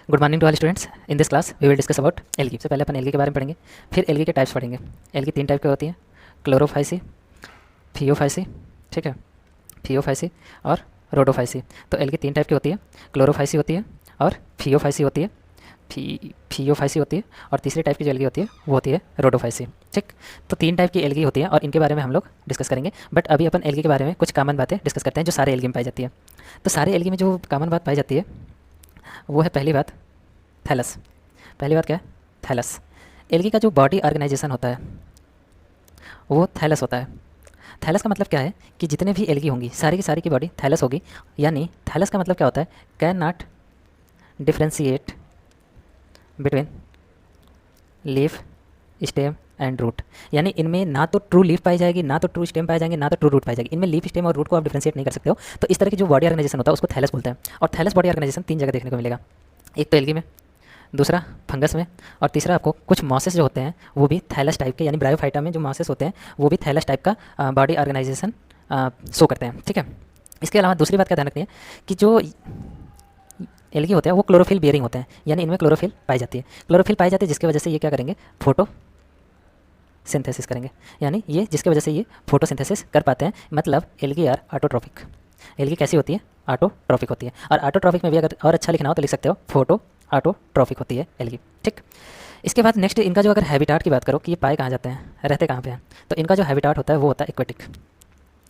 Good morning to all students. In this class we will discuss about algae. सबसे पहले अपन algae के बारे में पढ़ेंगे, फिर एल्गी के टाइप्स पढ़ेंगे। एल्गी 3 टाइप की होती है, क्लोरोफाइसी, फियोफाइसी, ठीक है, फियोफाइसी और रोडोफाइसी। तो एल्गी 3 टाइप की होती है, क्लोरोफाइसी होती है और फियोफाइसी होती है, फियोफाइसी होती है, और तीसरी टाइप की जो एल्गी होती है वो होती है रोडोफाइसी। ठीक, तो 3 टाइप की एल्गी होती है और इनके बारे में हम लोग डिस्कस करेंगे। बट अभी अपन एल्गी के बारे में कुछ कॉमन बातें डिस्कस करते हैं जो सारे एल्गी में पाई जाती है। तो सारे एल्गी में जो कॉमन बात पाई जाती है वो है पहली बात थैलस। पहली बात क्या है? थैलस। एल्गी का जो बॉडी ऑर्गेनाइजेशन होता है वो थैलस होता है। थैलस का मतलब क्या है कि जितने भी एल्गी होंगी सारी की बॉडी थैलस होगी। यानी थैलस का मतलब क्या होता है? Can not differentiate between leaf, stem and root. यानी इनमें ना तो ट्रू लीफ पाई जाएगी, ना तो ट्रू स्टेम पाई जाएंगे, ना तो ट्रू रूट पाई जाएगी। इनमें लीफ, स्टेम और रूट को आप डिफ्रेंशिएट नहीं कर सकते हो। तो इस तरह की जो बॉडी ऑर्गेनाइजेशन होता है उसको थैलस बोलते हैं। और थैलस बॉडी ऑर्गेनाइजेशन 3 जगह देखने को मिलेगा, एक तो एल्गी में, दूसरा फंगस में, और तीसरा आपको कुछ मॉसेस जो होते हैं वो भी थैलस टाइप के, यानी ब्रायोफाइटा में जो मॉसेस होते हैं वो भी थैलस टाइप का बॉडी ऑर्गेनाइजेशन शो करते हैं। ठीक है, इसके अलावा दूसरी बात क्या ध्यान रखनी है कि जो एल्गी होते हैं वो क्लोरोफिल बियरिंग होते हैं, यानी इनमें क्लोरोफिल पाई जाती है। क्लोरोफिल पाई जाती है जिसकी वजह से ये क्या करेंगे? फोटो सिंथेसिस करेंगे। यानी ये जिसकी वजह से ये फोटोसिंथेसिस कर पाते हैं। मतलब एल्गी आर ऑटोट्रॉफिक। एल्गी कैसी होती है? ऑटोट्रॉफिक होती है। और ऑटोट्रॉफिक में भी अगर और अच्छा लिखना हो तो लिख सकते हो फोटो ऑटोट्रॉफिक होती है एल्गी। ठीक, इसके बाद नेक्स्ट इनका जो अगर हैबिटाट की बात करो कि ये पाए कहाँ जाते हैं, रहते कहाँ पे हैं, तो इनका जो हैबिटाट होता है वो होता है एक्वेटिक।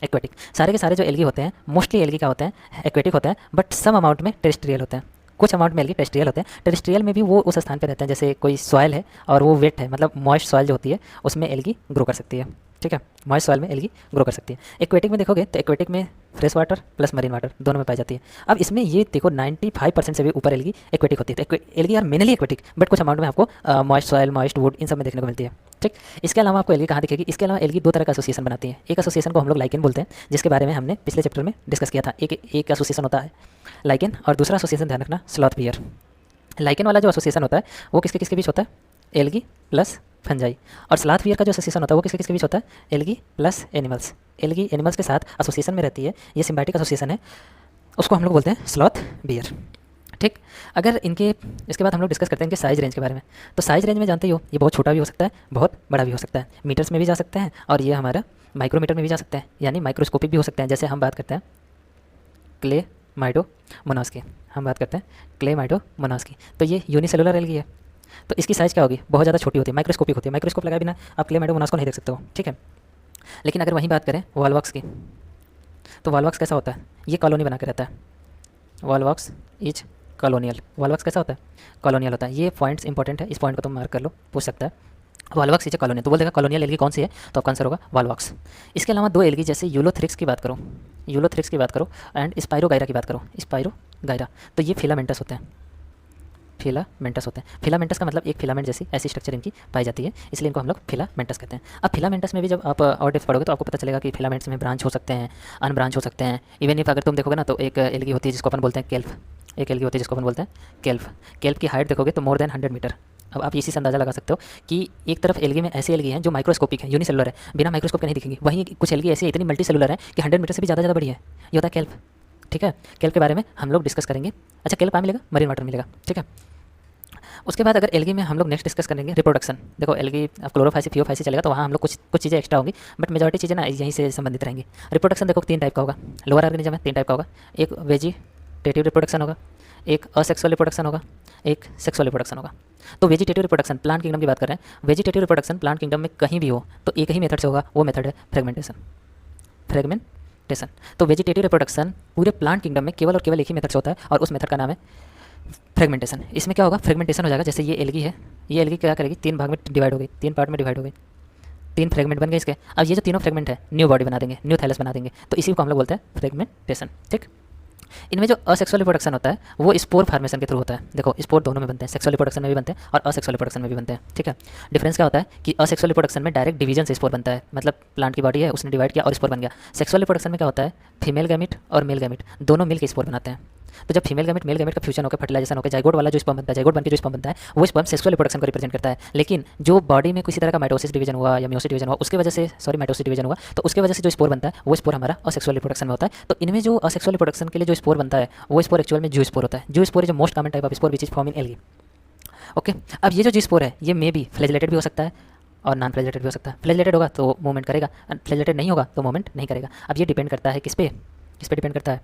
एक्वेटिक सारे के सारे जो एल्गी होते हैं मोस्टली एल्गी का होते हैं एक्वेटिक होते हैं, बट सम अमाउंट में टेरेस्ट्रियल होते हैं। कुछ अमाउंट में एल्गी टेरेस्ट्रियल होते हैं। टेरेस्ट्रियल में भी वो उस स्थान पर रहते हैं जैसे कोई सॉइल है और वो वेट है, मतलब मॉइस्ट सॉइल जो होती है उसमें एल्गी ग्रो कर सकती है। ठीक है, मॉइस्ट सॉइल में एल्गी ग्रो कर सकती है। एक्वेटिक में देखोगे तो एक्वेटिक में fresh water plus marine water दोनों में पाई जाती है। अब इसमें ये देखो 95% से भी ऊपर एल्गी एक्वेटिक होती है। तो algae are mainly aquatic, but कुछ अमाउंट में आपको मॉइस्ट सॉइल, मॉइस्ट वुड इन सब में देखने को मिलती है। ठीक, इसके अलावा आपको एल्गी कहाँ दिखेगी? इसके अलावा एल्गी 2 तरह का एसोसिएशन बनाती है। एक एसोसिएशन को हम लोग लाइकेन बोलते हैं, जिसके बारे में हमने पिछले चैप्टर में डिस्कस किया था। एक एसोसिएशन होता है लाइकेन, और दूसरा एसोसिएशन ध्यान रखना स्लॉथ बियर। लाइकेन वाला जो एसोसिएशन होता है वो किसके किसके बीच होता है? Algae plus fungi. और स्लॉथ बियर का जो एसोसिएशन होता है वो किसके किसके बीच होता है? Algae plus animals. Algae animals के साथ एसोसिएशन में रहती है, ये सिम्बायोटिक एसोसिएशन है, उसको हम लोग बोलते हैं स्लॉथ बियर। ठीक, अगर इनके इसके बाद हम लोग डिस्कस करते हैं इनके साइज रेंज के बारे में। तो साइज रेंज में जानते ही हो ये बहुत छोटा भी हो सकता है, बहुत बड़ा भी हो सकता है, मीटर्स में भी जा सकते हैं और ये हमारा माइक्रोमीटर में भी जा सकते हैं, यानी माइक्रोस्कोपिक भी हो सकते हैं। जैसे हम बात करते हैं क्लेमाइडोमोनास की, हम बात करते हैं क्लेमाइडोमोनास की, तो ये यूनिसेलुलर एल्गी है। तो इसकी साइज़ क्या होगी? बहुत ज़्यादा छोटी होती है, माइक्रोस्कोपिक होती है। माइक्रोस्कोप लगाए बिना आप क्लेमाइडोमोनास को नहीं देख सकते हो। ठीक है, लेकिन अगर वहीं बात करें वॉलवॉक्स की, तो वॉलवॉक्स कैसा होता है? ये कॉलोनी बना के रहता है। Volvox is colonial. वॉलवॉक्स कैसा होता है? कॉलोनियल होता है। ये पॉइंट्स इंपॉर्टेंट है, इस पॉइंट को तुम मार्क कर लो, पूछ सकता है। वॉलवॉक्स इज कॉलोनियल, तो बोल देगा कॉलोनियल एल्गी कौन सी है, तो आपका आंसर होगा वॉलवॉक्स। इसके अलावा 2 एल्गी जैसे यूलोथ्रिक्स की बात करो, यूलोथ्रिक्स की बात करो एंड स्पाइरोगाइरा की बात करो, स्पाइरोगाइरा, तो ये फिलामेंटस होते हैं। फिलामेंटस होते हैं। फिलामेंटस का मतलब एक फिलामेंट जैसी ऐसी स्ट्रक्चर इनकी पाई जाती है, इसलिए इनको हम लोग फिलामेंटस कहते हैं। अब फिलामेंटस में भी जब आप और डेप्थ पढ़ोगे तो आपको पता चलेगा कि फिलामेंट्स में ब्रांच हो सकते हैं, अनब्रांच हो सकते हैं। इवन इफ अगर तुम देखोगे ना तो एक एल्गी होती है जिसको अपन बोलते हैं केल्फ, एक एल्गी होती है जिसको अपन बोलते हैं केल्फ। केल्फ की हाइट देखोगे तो मोर देन 100 मीटर। अब आप इसी से अंदाजा लगा सकते हो कि एक तरफ एल्गी में ऐसी एल्गी हैं जो माइक्रोस्कोपिक है, यूनिसेलुलर है, बिना माइक्रोस्कोप के नहीं दिखेंगी। वहीं कुछ एल्गी ऐसी इतनी मल्टी सेलुलर है कि 100 मीटर से भी ज़्यादा बड़ी है, ये होता है केल्फ। ठीक है, केल्फ के बारे में हम लोग डिस्कस करेंगे। अच्छा, केल्फ कहाँ मिलेगा? मरीन वाटर मिलेगा। ठीक है, उसके बाद अगर एल्गी में हम लोग नेक्स्ट डिस्कस करेंगे रिप्रोडक्शन। देखो एल्गी अब क्लोरोफाइसी, फियोफाइसी चलेगा तो वहाँ हम लोग कुछ चीज़ें एक्स्ट्रा होंगी, बट मेजॉरिटी चीज़ें ना यहीं से संबंधित रहेंगी। रिप्रोडक्शन देखो 3 टाइप का होगा, लोअर ऑर्गेनिज्म में 3 टाइप का होगा। एक वेजिटेटिव रिप्रोडक्शन होगा, एक असेक्सुअल रिप्रोडक्शन होगा, एक सेक्सुअल रिप्रोडक्शन होगा। तो वेजिटेटिव रिप्रोडक्शन प्लांट किंगडम की बात कर रहे हैं। वेजिटेटिव रिप्रोडक्शन प्लांट किंगडम में कहीं भी हो तो एक ही मेथड से होगा, वो मेथड है फ्रेगमेंटेशन। फ्रेगमेंटेशन, तो वेजिटेटिव रिप्रोडक्शन पूरे प्लांट किंगडम में केवल और केवल एक ही मेथड से होता है और उस मेथड का नाम है फ्रेगमेंटेशन। इसमें क्या होगा? फ्रेगमेंटेशन हो जाएगा। जैसे ये एल्गी है, ये एल्गी क्या करेगी? 3 भाग में डिवाइड हो गई, 3 पार्ट में डिवाइड हो गई, 3 फ्रेगमेंट बन गए इसके। अब ये जो तीनों फ्रेगमेंट है न्यू बॉडी बना देंगे, न्यू थैलस बना देंगे, तो इसी को हम लोग बोलते हैं फ्रेगमेंटेशन। ठीक, इनमें जो असेक्सुअल रिप्रोडक्शन होता है वो स्पोर फार्मेशन के थ्रू होता है। देखो स्पोर दोनों में बनते हैं, सेक्सुअल रिप्रोडक्शन में भी बनते हैं और असेक्सुअल रिप्रोडक्शन में भी बनते हैं। ठीक है, डिफरेंस क्या होता है कि असेक्सुअल रिप्रोडक्शन में डायरेक्ट डिवीजन से स्पोर बनता है, मतलब प्लांट की बॉडी है उसने डिवाइड किया और स्पोर बन गया। सेक्सुअल रिप्रोडक्शन में क्या होता है? फीमेल गैमिट और मेल गैमिट दोनों मिल के स्पोर बनाते हैं। तो जब फीमेल गैमेट मेल गैमेट का फ्यूजन होकर फर्टिलाइजेशन होकर जाइगोट वाला जो स्पर्म बनता है, जाइगोट बन के जो स्पर्म बनता है, वो स्पर्म सेक्सुअल रिप्रोडक्शन को रिप्रेजेंट करता है। लेकिन जो बॉडी में किसी तरह का माइटोसिस डिवीजन हुआ या मियोसिस डिवीजन हुआ, उसके वजह से माइटोसिस डिवीजन हुआ, तो उसके वजह से जो स्पोर बनता है वो स्पोर हमारा असेक्सुअल रिप्रोडक्शन में होता है। तो इनमें जो असेक्सुअल रिप्रोडक्शन के लिए जो स्पोर बनता है वो स्पोर एक्चुअल में जू स्पोर होता है। जू spore is most common type of spore which is form in algae. Okay, अब ये जो जी स्पोर है ये मे बी फ्लैजिलेटेड भी हो सकता है और नॉन फ्लैजिलेटेड भी हो सकता है। फ्लैजिलेटेड होगा तो मूवमेंट करेगा, फ्लैजिलेटेड नहीं होगा तो मूवमेंट नहीं करेगा। अब ये डिपेंड करता है किस पे डिपेंड करता है,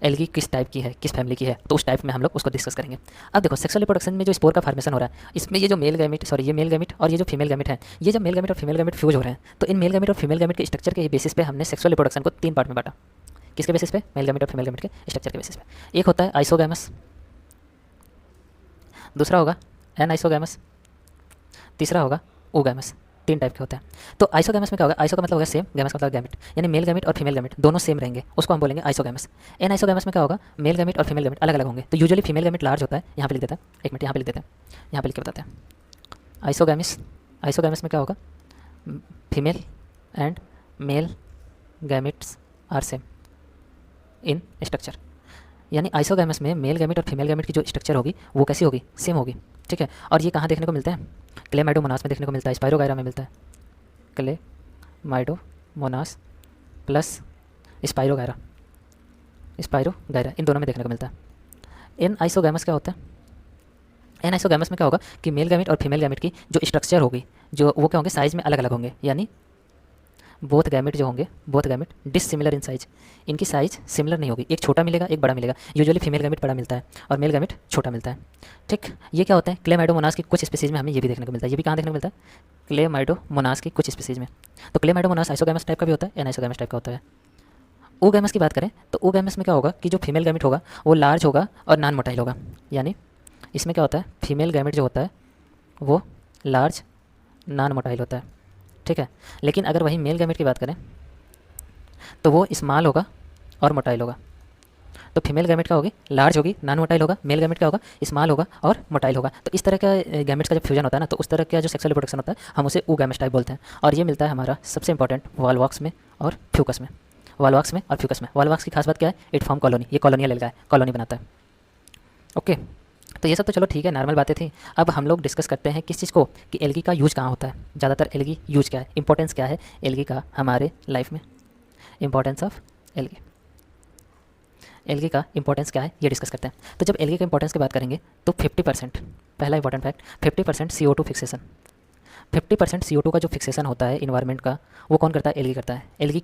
एल्गी किस टाइप की है, किस फैमिली की है, तो उस टाइप में हम लोग उसको डिस्कस करेंगे। अब देखो सेक्सुअल रिप्रोडक्शन में जो स्पोर का फॉर्मेशन हो रहा है, इसमें ये जो मेल गैमेट ये मेल गैमेट और ये जो फीमेल गैमेट है, ये जब मेल गैमेट और फीमेल गैमेट फ्यूज हो रहे हैं, तो इन मेल गैमेट और फीमेल गैमेट के स्ट्रक्चर के बेसिस पे हमने सेक्सुअल रिप्रोडक्शन को 3 पार्ट में बांटा। किसके बेसिस पे? मेल गैमेट और फीमेल गैमेट के स्ट्रक्चर के बेसिस पे। एक होता है आइसोगैमस, दूसरा होगा एनाइसोगैमस, तीसरा होगा ओगैमस। 3 टाइप के होते हैं। तो आइसोगैमस में क्या होगा? आइसो का मतलब होगा सेम, गैमस का मतलब गैमेट, यानी मेल गैमेट और फीमेल गैमेट दोनों सेम रहेंगे, उसको हम बोलेंगे आइसोगैमस। एन आइसोगैमस में क्या होगा? मेल गैमेट और फीमेल गैमेट अलग अलग होंगे। तो यूजुअली फीमेल गैमेट लार्ज होता है, यहाँ पे लिख देते हैं, एक मिनट यहाँ पे लिख देते हैं, यहाँ पे लिख के बताते हैं। आइसोगैमस में क्या होगा? Female and male gametes are same in structure, यानी आइसोगैमस में मेल गैमेट और फीमेल गैमेट की जो स्ट्रक्चर होगी वो कैसी होगी? सेम होगी। ठीक है, और ये कहाँ देखने को मिलते हैं? क्लेमाइडोमोनास में देखने को मिलता है, स्पाइरोगायरा में मिलता है। क्लेमाइडोमोनास प्लस स्पाइरोगायरा इन दोनों में देखने को मिलता है। एन आइसोगैमस क्या होता है? एन आइसोगैमस में क्या होगा कि मेल गैमेट और फीमेल गैमेट की जो स्ट्रक्चर होगी जो वो क्या होंगे? साइज में अलग अलग होंगे, यानी बोथ गैमेट जो होंगे, both gamete dissimilar in size, इनकी साइज सिमिलर नहीं होगी, एक छोटा मिलेगा एक बड़ा मिलेगा। यूजुअली फीमेल गैमेट बड़ा मिलता है और मेल गैमेट छोटा मिलता है। ठीक, ये क्या होता है? क्लेमाइडोमोनास की कुछ स्पीसीज में हमें ये भी देखने को मिलता है। ये भी कहाँ देखने को मिलता है? क्लेमाइडोमोनास की कुछ स्पीसीज में। तो क्लेमाइडोमोनास आइसोगैमस टाइप का भी होता है, एनाइसोगैमस टाइप का होता है। ओगैमस की बात करें तो ओगैमस में क्या होगा कि जो फीमेल गैमेट होगा वो लार्ज होगा और नॉन मोटाइल होगा, यानी इसमें क्या होता है? फीमेल गैमेट जो होता है वो लार्ज नॉन मोटाइल होता है। ठीक है, लेकिन अगर वही मेल गैमेट की बात करें तो वो स्मॉल होगा और मोटाइल होगा। तो फीमेल गैमेट का होगी लार्ज होगी, नॉन मोटाइल होगा, मेल गैमेट का होगा स्मॉल होगा और मोटाइल होगा। तो इस तरह का गैमेट्स का जब फ्यूजन होता है ना, तो उस तरह का जो सेक्सुअल रिप्रोडक्शन होता है हम उसे ओगैमस टाइप बोलते हैं। और ये मिलता है हमारा सबसे इंपॉर्टेंट वॉल्वॉक्स में और फ्यूकस में। वॉल्वॉक्स में और फ्यूकस में। वॉल्वॉक्स की खास बात क्या है? इट फॉर्म कॉलोनी, ये कॉलोनियल एल्गा है, कॉलोनी बनाता है। ओके, तो ये सब तो चलो ठीक है, नॉर्मल बातें थी। अब हम लोग डिस्कस करते हैं किस चीज़ को, कि एल्गी का यूज कहाँ होता है, ज़्यादातर एल्गी यूज क्या है, इंपॉर्टेंस क्या है एल्गी का हमारे लाइफ में। इंपॉर्टेंस ऑफ एल्गी, एल्गी का इंपॉर्टेंस क्या है ये डिस्कस करते हैं। तो जब एल्गी का इंपॉर्टेंस की बात करेंगे तो 50%, पहला important fact, 50% CO2 fixation. 50% CO2 का जो फिक्सेशन होता है इन्वायरमेंट का, वो कौन करता है? एल्गी करता है। एल्गी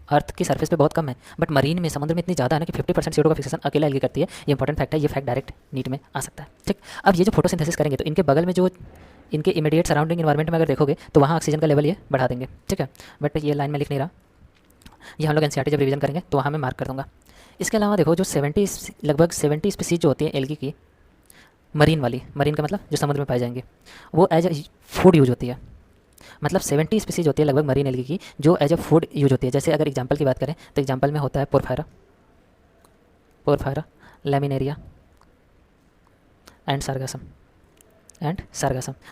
अर्थ की सरफेस पे बहुत कम है, बट मरीन में, समुद्र में इतनी ज़्यादा है ना कि 50% CO2 का फिक्सेशन अकेला एल्गी करती है। ये इंपॉर्टेंट फैक्ट है, ये फैक्ट डायरेक्ट नीट में आ सकता है। ठीक, अब ये जो फोटोसिंथेसिस करेंगे तो इनके बगल में जो इनके इमीडिएट सराउंडिंग इन्वायरमेंट में अगर देखोगे तो वहाँ ऑक्सीजन का लेवल ये बढ़ा देंगे। ठीक है, बट ये लाइन में लिख नहीं रहा, ये हम लोग एनसीईआरटी जब रिवीजन करेंगे तो वहाँ मैं मार्क कर दूँगा। इसके अलावा देखो जो 70 लगभग 70 स्पीसीज जो होती है एल्गी की, मरीन वाली, मरीन का मतलब जो समुद्र में पाए जाएंगे, वो एज ए फूड यूज होती है। मतलब 70 स्पीसीज होती है लगभग मरीन एल्गी की जो एज ए फूड यूज होती है। जैसे अगर एग्जांपल की बात करें तो एग्जांपल में होता है पोरफायरा, लैमिनेरिया एंड सार्गासम।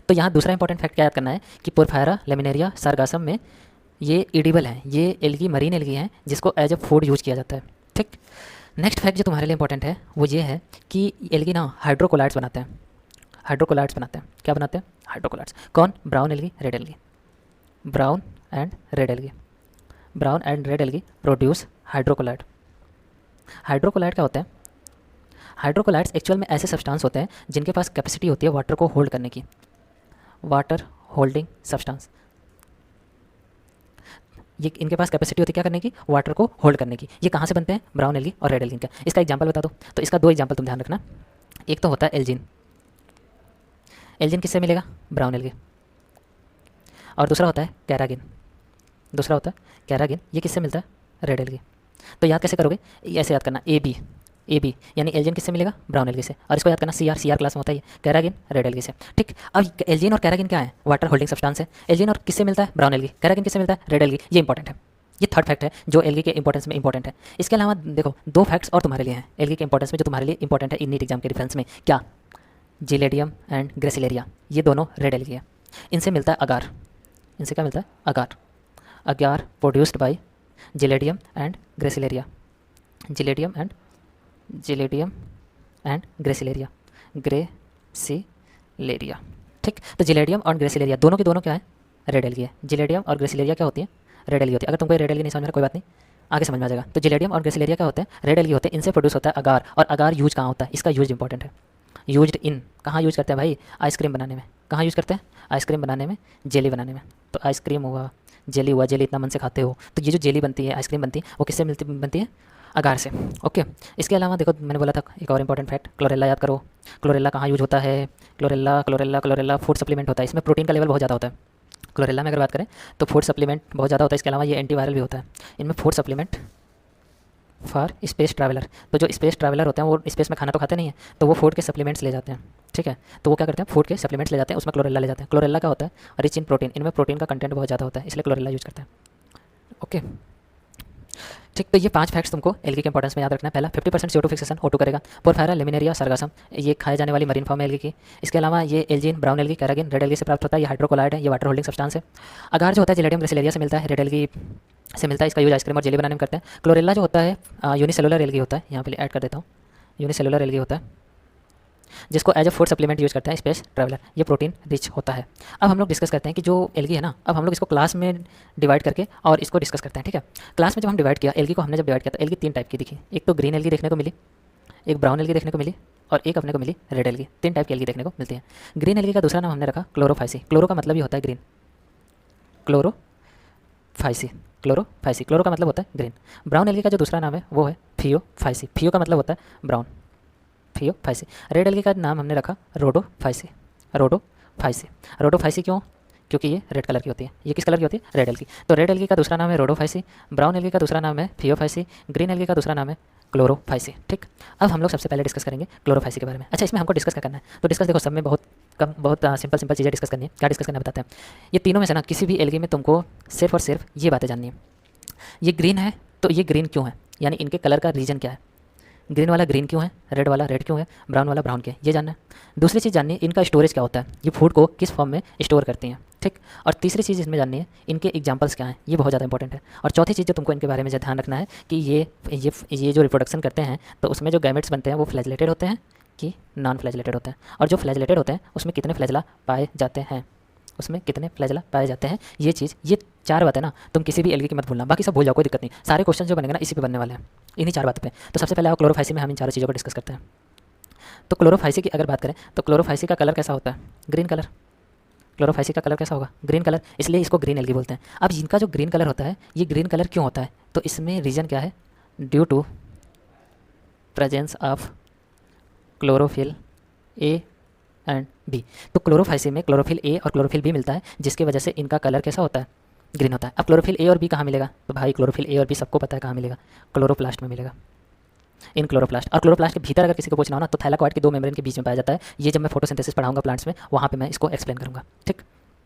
तो यहाँ दूसरा इंपॉर्टेंट फैक्ट क्या याद करना है कि पोरफायरा, लैमिनेरिया, सार्गासम में ये एडिबल हैं, ये एल्गी मरीन एल्गी हैं जिसको एज ए फूड यूज किया जाता है। ठीक, नेक्स्ट फैक्ट जो तुम्हारे लिए इंपॉर्टेंट है वो ये है कि एल्गी ना हाइड्रोकोलाइट्स बनाते हैं। क्या बनाते हैं? हाइड्रोकोलाइट्स। कौन? Brown algae, red algae. Brown and red algae produce hydrocolloid. Hydrocolloid क्या होता है? हाइड्रोकोलाइट्स एक्चुअल में ऐसे सब्सटेंस होते हैं जिनके पास कैपेसिटी होती है वाटर को होल्ड करने की, वाटर होल्डिंग सब्सटेंस। ये इनके पास कैपेसिटी होती है क्या करने की? वाटर को होल्ड करने की। ये कहाँ से बनते हैं? ब्राउन एल्गी और रेड एल्गी का। इसका एग्जांपल बता दो। तो इसका 2 एग्जांपल तुम ध्यान रखना। एक तो होता है एल्जिन किससे मिलेगा? Brown algae. और दूसरा होता है कैरागिन, ये किससे मिलता है? Red algae. तो याद कैसे करोगे? ऐसे याद करना, ए बी यानी एल्जिन किससे मिलेगा? ब्राउन एल्गी से। और इसको याद करना सी आर क्लास में होता है कैरागिन, रेड एल्गी से। ठीक, अब एल्जिन और कैरागिन क्या है? वाटर होल्डिंग सब्सटेंस है। एल्जिन और किससे मिलता है? Brown algae. कैरागिन किससे मिलता है? Red algae. ये इंपॉर्टेंट है, ये थर्ड फैक्ट है जो एल्गी के इंपॉर्टेंस में इंपॉर्टेंट है। इसके अलावा देखो 2 फैक्ट्स और तुम्हारे लिए हैं एल्गी के इंपॉर्टेंस में जो तुम्हारे लिए इंपॉर्टेंट है इन नीट एग्जाम के डिफरेंस में। क्या? जिलेडियम एंड ग्रेसिलेरिया, ये दोनों रेड एल्गी है। इनसे मिलता है अगार। इनसे क्या मिलता है? Agar produced by Gelidium and Gracilaria. Gelidium and Gracilaria, Gracilaria. ठीक, तो जिलेडियम और ग्रेसिलेरिया दोनों के दोनों क्या है, रेड एल्गी है। जिलेडियम और ग्रेसिलेरिया क्या होती है, रेड एल्गी होती है। अगर तुमको रेड एल्गी नहीं समझ में कोई बात नहीं, आगे समझ में आ जाएगा। तो जिलेडियम और ग्रेसिलेरिया क्या होते हैं, रेड एल्गी होते हैं। इनसे प्रोड्यूस होता है अगार, और अगार यूज कहाँ होता है, इसका यूज इंपॉर्टेंट है। यूज्ड इन, कहाँ यूज करते हैं भाई, आइसक्रीम बनाने में। कहाँ यूज करते हैं, आइसक्रीम बनाने में, जेली बनाने में। तो आइसक्रीम हुआ, जेली हुआ, जेली इतना मन से खाते हो, तो ये जो जेली बनती है, आइसक्रीम बनती है, वो किससे बनती है, अगार से। ओके, इसके अलावा देखो मैंने बोला था एक और इंपॉर्टेंट फैक्ट, क्लोरेला याद करो। क्लोरेला कहाँ यूज होता है, chlorella chlorella chlorella food supplement होता है। इसमें प्रोटीन का लेवल बहुत ज़्यादा होता है। क्लोरेला में अगर बात करें तो फूड सप्लीमेंट बहुत ज़्यादा होता है। इसके अलावा ये एंटीवायरल भी होता है। इनमें food supplement for space traveller, तो जो स्पेस ट्रैवलर होते हैं वो स्पेस में खाना तो खाते नहीं है, तो वो फूड के सप्लीमेंट्स ले जाते हैं। ठीक है, तो वो क्या करते हैं, फूड के सप्लीमेंट्स ले जाते हैं, उसमें क्लोरेला ले जाते हैं। क्लोरेला क्या होता है, रिच इन प्रोटीन, इनमें प्रोटीन का कंटेंट बहुत ज़्यादा होता है, इसलिए क्लोरेला यूज करते हैं। ओके, ठीक, तो ये 5 फैक्ट्स तुमको एल्गी के इंपॉर्टेंस में याद रखना है। पहला 50% CO2 फिक्सेशन O2 करेगा। पोरफायरा, लेमिनेरिया, सरगासम, ये खाए जाने वाली मरीन फॉर्म है एल्गी की। इसके अलावा ये Elgin, brown algae, carrageen red algae से प्राप्त होता है। ये हाइड्रोकोलाइड है, ये वाटर होल्डिंग सब्सटेंस है। अगार जो होता है जिलेडियम ग्रेसिलेरिया से मिलता है, रेड एल्गी से मिलता है। इसका यूज आइसक्रीम और जेली बनाने में करते हैं। क्लोरेला जो होता है यूनिसेलुलर एल्गी होता है, यहाँ पे ऐड कर देता हूँ, यूनिसेलुलर एल्गी होता है, जिसको as a food supplement use करते हैं स्पेस ट्रैवलर। ये प्रोटीन रिच होता है। अब हम लोग डिस्कस करते हैं कि जो एल्गी है ना, अब हम लोग इसको क्लास में डिवाइड करके और इसको डिस्कस करते हैं। ठीक है, क्लास में जब हम डिवाइड किया एल्गी को, हमने जब डिवाइड किया तो एल्गी 3 टाइप की दिखी। एक तो ग्रीन एल्गी देखने को मिली, एक ब्राउन एल्गी देखने को मिली, और एक अपने को मिली रेड एल्गी। 3 टाइप की एल्गी देखने को मिलती है। ग्रीन एल्गी का दूसरा नाम हमने रखा क्लोरोफाइसी। क्लोरो का मतलब ही होता है ग्रीन, क्लोरोफाइसी, क्लोरोफाइसी, क्लोरो का मतलब होता है ग्रीन। ब्राउन एल्गी का जो दूसरा नाम है वो है फियोफाइसी। फियो का मतलब होता है ब्राउन, फियोफाइसी। रेड एल्गी का नाम हमने रखा रोडोफाइसी, रोडोफाइसी। रोडोफाइसी क्यों, क्योंकि ये रेड कलर की होती है। ये किस कलर की होती है, रेड एल्गी। तो रेड एल्गी का दूसरा नाम है रोडोफाइसी, ब्राउन एल्गी का दूसरा नाम है फियोफाइसी, ग्रीन एल्गी का दूसरा नाम है क्लोरोफाइसी। ठीक, अब हम लोग सबसे पहले डिस्कस करेंगे क्लोरोफाइसी के बारे में। अच्छा, इसमें हमको डिस्कस क्या करना है, तो डिस्कस देखो सब में बहुत कम, बहुत सिंपल चीज़ें डिस्कस करनी है। क्या डिस्कस करना बताते हैं। ये तीनों में से ना किसी भी एल्गी में तुमको सिर्फ और सिर्फ ये बातें जाननी है। ये ग्रीन है तो ये ग्रीन क्यों है, यानी इनके कलर का रीजन क्या है। ग्रीन वाला ग्रीन क्यों है, रेड वाला रेड क्यों है, ब्राउन वाला ब्राउन क्यों है, ये जानना है। दूसरी चीज़ जाननी है इनका स्टोरेज क्या होता है, ये फूड को किस फॉर्म में स्टोर करती हैं। ठीक, और तीसरी चीज़ इसमें जाननी है इनके एग्जांपल्स क्या हैं, ये बहुत ज़्यादा इंपॉर्टेंट है। और चौथी चीज़ जो तुमको इनके बारे में जो ध्यान रखना है कि ये जो रिप्रोडक्शन करते हैं तो उसमें जो गैमेट्स बनते हैं वो फ्लैजलेटेड होते हैं कि नॉन फ्लैजलेटेड होते हैं, और जो फ्लैजलेटेड होते हैं उसमें कितने फ्लैजला पाए जाते हैं, उसमें कितने फ्लैजला पाए जाते हैं। ये चीज़, ये 4 बातें ना तुम किसी भी एल्गी की मत भूलना, बाकी सब भूल जाओ, कोई दिक्कत नहीं। सारे क्वेश्चन जो बनेंगे ना इसी पे बनने वाले हैं, इन्हीं 4 बातों पे। तो सबसे पहले आओ क्लोरोफाइसी में हम इन 4 चीज़ों को डिस्कस करते हैं। तो क्लोरोफाइसी की अगर बात करें तो क्लोरोफाइसी का कलर कैसा होता है, ग्रीन कलर। क्लोरोफाइसी का कलर कैसा होगा, ग्रीन कलर, इसलिए इसको ग्रीन एल्गी बोलते हैं। अब इनका जो ग्रीन कलर होता है, ये ग्रीन कलर क्यों होता है, तो इसमें रीज़न क्या है, due to presence of chlorophyll a and b. तो क्लोरोफाइसी में क्लोरोफिल ए और क्लोरोफिल बी मिलता है, जिसकी वजह से इनका कलर कैसा होता है, ग्रीन होता है। अब क्लोरोफिल ए और बी कहाँ मिलेगा, तो भाई क्लोरोफिल ए और बी सबको पता है कहाँ मिलेगा, क्लोरोप्लास्ट में मिलेगा, इन क्लोरोप्लास्ट। और क्लोरोप्लास्ट के भीतर अगर किसी को पूछना हो ना तो थैलाकोइड के 2 मेम्ब्रेन के बीच में पाया जाता है। ये जब मैं फोटोसिंथेसिस पढ़ाऊंगा प्लांट्स में, वहाँ पे मैं इसको एक्सप्लेन करूँगा। ठीक,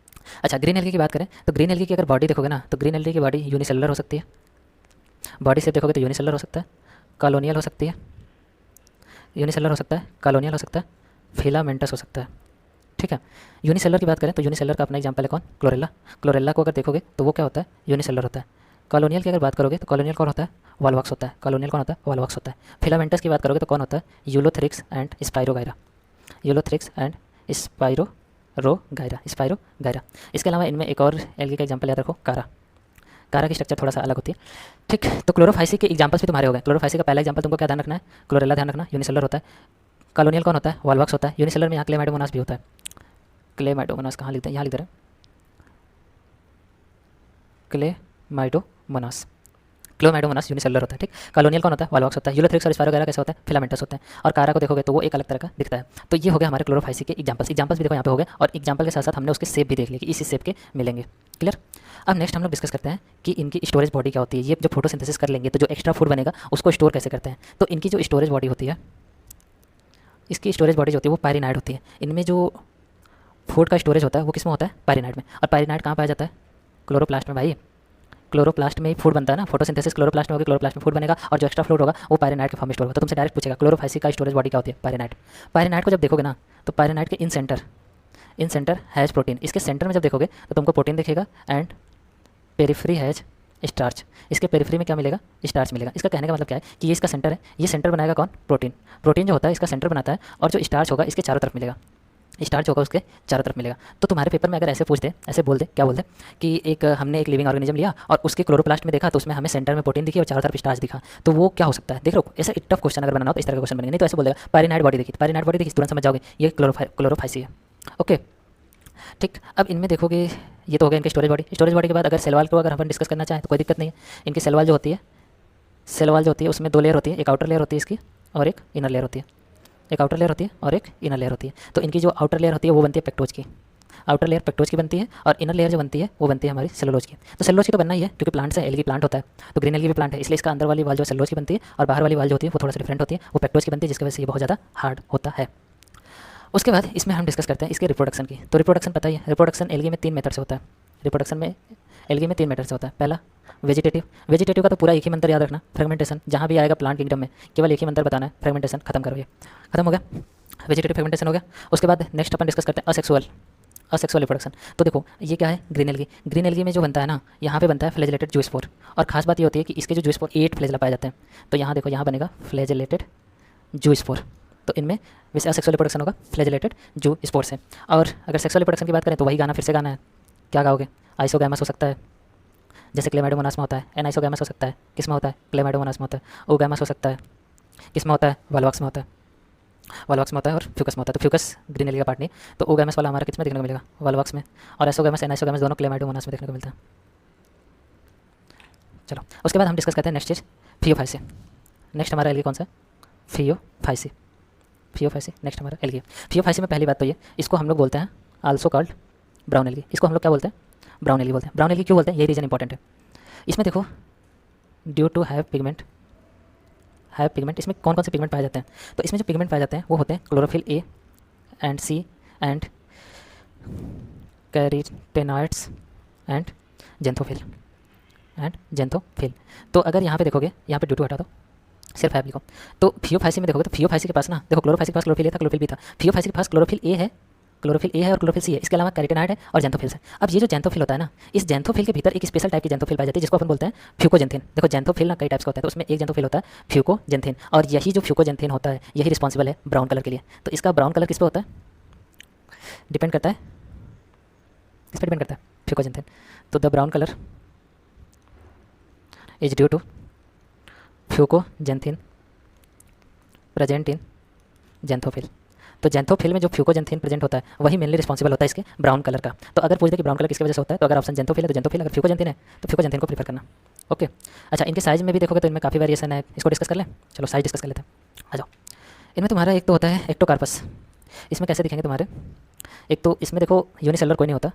अच्छा, ग्रीन एल्गी की बात करें तो ग्रीन एल्गी की अगर बॉडी देखोगे ना तो ग्रीन एल्गी की बॉडी यूनिसेलुलर हो सकती है। बॉडी से देखोगे तो यूनिसेलुलर हो सकता है, कॉलोनियल हो सकती है, यूनिसेलुलर हो सकता है, कॉलोनियल हो सकता है, फिलामेंटस हो सकता है। ठीक है, यूनिसेलर की बात करें तो यूनिसेलर का अपना एग्जांपल है कौन, क्लोरेला। क्लोरेला को अगर देखोगे तो वो क्या होता है, यूनिसेलर होता है। कॉलोनियल की अगर बात करोगे तो कॉलोनियल कौन होता है, वॉलवॉक्स होता है। कॉलोनियल कौन होता है, वॉलवॉक्स होता है। फिलामेंटस की बात करोगे तो कौन होता है, Ulothrix and spirogyra, Ulothrix and spirogyra, spirogyra. इसके अलावा इनमें एक और एल्गी का एग्जांपल याद रखो, कारा। कारा की स्ट्रक्चर थोड़ा सा अलग होती है। ठीक, तो क्लोरोफाइसी के एग्जांपल्स भी तुम्हारे हो गए। क्लोरोफाइसी का पहला एग्जांपल तुमको क्या ध्यान रखना है, क्लोरेला ध्यान रखना, यूनिसेलर होता है। कॉलोनियल कौन होता है, वॉलवॉक्स होता है। यूनिसेलर में यहाँ क्लेमाइडोमोनास भी होता है। क्लेमाइडोमोनास कहाँ लिखते हैं, यहाँ लिख दे रहे हैं, क्लेमाइडोमोनास, क्लोमाइडोमोनास यूनिसेलुलर होता है। ठीक, कॉलोनियल कौन होता है, वॉलवॉक्स होता है। यूलोथ्रिक्स और स्पाइरोगायरा कैसे होता है, फिलामेंटस होते हैं। और कारा को देखोगे तो वो एक अलग तरह का दिखता है। तो ये हो गया हमारे क्लोरोफाइसी के एग्जांपल्स। एग्जांपल्स भी देखो यहाँ पे हो गए, और एग्जांपल के साथ साथ हमने उसके शेप भी देख लिए कि इसी शेप के मिलेंगे। क्लियर। अब नेक्स्ट हम लोग डिस्कस करते हैं कि इनकी स्टोरेज बॉडी क्या होती है। ये जो फोटोसिंथेसिस कर लेंगे तो जो एक्स्ट्रा फूड बनेगा उसको स्टोर कैसे करते हैं। तो इनकी जो स्टोरेज बॉडी होती है, इसकी स्टोरेज बॉडी जो होती है वो पायरिनाइड होती है। इनमें जो फूड का स्टोरेज होता है वो किस में होता है, पायरिनाइड में। और पायरिनाइड कहाँ पाया जाता है, क्लोरोप्लास्ट में। भाई क्लोरोप्लास्ट में ही फूड बनता है ना, फोटोसिंथेसिस क्लोरोप्लास्ट में होगी, क्लोरोप्लास्ट में फूड बनेगा, और जो एक्स्ट्रा फूड होगा वो पायरिनाइड के फॉर्म में स्टोर होगा। तो तुमसे डायरेक्ट पूछेगा क्लोरोफाइसी का स्टोरेज बॉडी क्या होती है, पायरिनाइड। पायरिनाइड को जब देखोगे ना तो पायरिनाइड के इन सेंटर हैज प्रोटीन। इसके सेंटर में जब देखोगे तो तुमको प्रोटीन दिखेगा, एंड पेरिफ्री हैज स्टार्च, इसके पेरिफेरी में क्या मिलेगा, स्टार्च मिलेगा। इसका कहने का मतलब क्या है कि ये इसका सेंटर है, ये सेंटर बनाएगा कौन, प्रोटीन। प्रोटीन जो होता है इसका सेंटर बनाता है, और जो स्टार्च होगा इसके चारों तरफ मिलेगा, स्टार्च होगा उसके चारों तरफ मिलेगा। तो तुम्हारे पेपर में अगर ऐसे पूछ दे, ऐसे बोल दे, क्या बोल दे कि एक हमने एक लिविंग ऑर्गेनिज्म लिया और उसके क्लोरोप्लास्ट में देखा तो उसमें हमें सेंटर में प्रोटीन दिखी और चारों तरफ स्टार्च दिखा, तो वो क्या हो सकता है। देख लो ऐसा एक टफ क्वेश्चन अगर बनाना हो तो इस तरह का क्वेश्चन बनेगा, नहीं तो ऐसे बोल देगा पैरानाइड बॉडी देखी, पैरानाइड बॉडी देखी, तुरंत समझ जाओगे ये क्लोरोफाइसी है। ओके ठीक, अब इनमें देखोगे ये तो हो गया इनके स्टोरेज बॉडी। स्टोरेज बॉडी के बाद अगर सेल वॉल को अगर हम डिस्कस करना चाहें तो कोई दिक्कत नहीं है। इनकी सेल वॉल जो होती है, सेल वॉल जो होती है उसमें दो लेयर होती है, एक आउटर लेयर होती है इसकी और एक इनर लेयर होती है, एक आउटर लेयर होती है और एक इनर लेयर होती है। तो इनकी जो आउटर लेयर होती है वो बनती है पेक्टोज की, आउटर लेयर पेक्टोज की बनती है, और इनर लेयर जो बनती है वो बनती है हमारी सेलुलोज की। तो सेलुलोज की तो बनना ही है क्योंकि प्लांट से एल्गी प्लांट होता है, तो ग्रीन एल्गी भी प्लांट है, इसलिए इसका अंदर वाली वाल जो सेलुलोज की बनती है और बाहर वाली वाल जो होती है वो थोड़ा सा डिफरेंट होती है, वो पेक्टोज की बनती है, जिसकी वजह से ये बहुत ज़्यादा हार्ड होता है। उसके बाद इसमें हम डिस्कस करते हैं इसके रिप्रोडक्शन की। तो रिप्रोडक्शन पता ही है, रिप्रोडक्शन एल्गी में 3 मेथड से होता है। रिप्रोडक्शन में एल्गी में 3 मेथड से होता है। पहला वेजिटेटिव, वेजिटेटिव का तो पूरा एक ही मंत्र याद रखना, फ्रेगमेंटेशन। जहाँ भी आएगा प्लांट किंगडम में केवल एक ही मंत्र बताना है, फ्रेगमेंटेशन। खत्म करो, ये खत्म हो गया, वेजिटेटिव फ्रेगमेंटेशन हो गया। उसके बाद नेक्स्ट अपन डिस्कस करते हैं असेक्सुअल, असेक्सुअल रिप्रोडक्शन। तो देखो ये क्या है, ग्रीन एल्गी। ग्रीन एल्गी में जो बनता है ना, यहाँ पे बनता है फ्लैजेलेटेड जूस्पोर, और खास बात ये होती है कि इसके जो जूस्पोर 8 फ्लैजेला पाए जाते हैं। तो यहाँ देखो यहाँ बनेगा फ्लैजेलेटेड जूस्पोर, तो इनमें वैसे असेक्सुअल रिप्रोडक्शन होगा फ्लैजेलेटेड जू स्पोर से। और अगर सेक्सुअल रिप्रोडक्शन की बात करें तो वही गाना फिर से गाना है, क्या गाओगे, आइसोगैमस हो सकता है जैसे क्लेमाइडोमोनास में होता है, एनाइसोगैमस हो सकता है किस में होता है, क्लेमाइडोमोनास में होता है, ओगैमस हो सकता है किस में होता है, वॉलवॉक्स में होता है, वॉलवॉक्स में होता है, और फ्यूकस में होता है। तो फ्यूकस ग्रीन एल्गी का पार्ट नहीं, तो ओगैमस वाला हमारा किस में देखने को मिलेगा, वॉलवॉक्स में, और एसोगैमस एनाइसोगैमस दोनों क्लेमाइडोमोनास में देखने को मिलता है। चलो उसके बाद हम डिस्कस करते हैं नेक्स्ट चीज़ फियोफाइसी। नेक्स्ट हमारा एल्गी कौन सा, फियोफाइसी, फियोफाइसी नेक्स्ट हमारा एल्गी। फियोफाइसी में पहली बात तो ये, इसको हम लोग बोलते हैं आल्सो कॉल्ड ब्राउन एल्गी। इसको हम लोग क्या बोलते हैं, ब्राउन एल्गी बोलते हैं। ब्राउन एल्गी क्यों बोलते हैं, ये रीज़न इंपॉर्टेंट है। इसमें देखो due to have pigment, have pigment, इसमें कौन कौन से पिगमेंट पाए जाते हैं, तो इसमें जो पिगमेंट पाए जाते हैं वो होते हैं chlorophyll a and c and carotenoids and xanthophyll, and xanthophyll. तो अगर यहाँ पे देखोगे, यहाँ पे ड्यू टू हटा दो, सिर्फ हैव लिखो। तो फियोफाइसी में देखोगे तो फियोफाइसी के पास ना, देखो क्लोरोफाइसी के पास क्लोरोफिल ए था, क्लोरोफिल बी था, फियोफाइसी के पास क्लोरोफिल ए है, क्लोरोफिल ए है और क्लोरोफिल सी है, इसके अलावा कैरोटेनॉइड है और जेंथोफिल है। अब ये जो जेंथोफिल होता है ना, इस जेंथोफिल के भीतर एक स्पेशल टाइप की जेंथोफिल पाई जाती है जिसको अपन बोलते हैं फ्यूकोजेंथिन। देखो जेंथोफिल ना कई टाइप्स का होता है, तो उसमें एक जेंथोफिल होता है फ्यूकोजेंथिन, और यही जो फ्यूकोजेंथिन होता है यही रिस्पॉन्सिबल है ब्राउन कलर के लिए। तो इसका ब्राउन कलर किस पे होता है, डिपेंड करता है, किस पे डिपेंड करता है, फ्यूकोजेंथिन। तो the brown colour is due to fucoxanthin present in xanthophyll. तो जेंथोफिल में जो फ्यूकोजेंथिन प्रेजेंट होता है वही मेनली रिस्पॉन्सिबल होता है इसके ब्राउन कलर का। तो अगर पूछ दे कि ब्राउन कलर किसकी वजह से होता है, तो अगर ऑप्शन जेंथोफिल है तो जेंथोफिल, अगर फ्यूकोजेंथिन है तो फ्यूकोजेंथिन को प्रीफर करना। ओके अच्छा, इनके साइज में भी देखोगे तो इनमें काफ़ी वेरिएशन है, इसको डिस्कस कर लें। चलो साइज डिस्कस कर लेते हैं, आ जाओ। इनमें तुम्हारा एक तो होता है एक्टोकार्पस, इसमें कैसे दिखेंगे तुम्हारे, एक तो इसमें देखो यूनिसेलुलर कोई नहीं होता,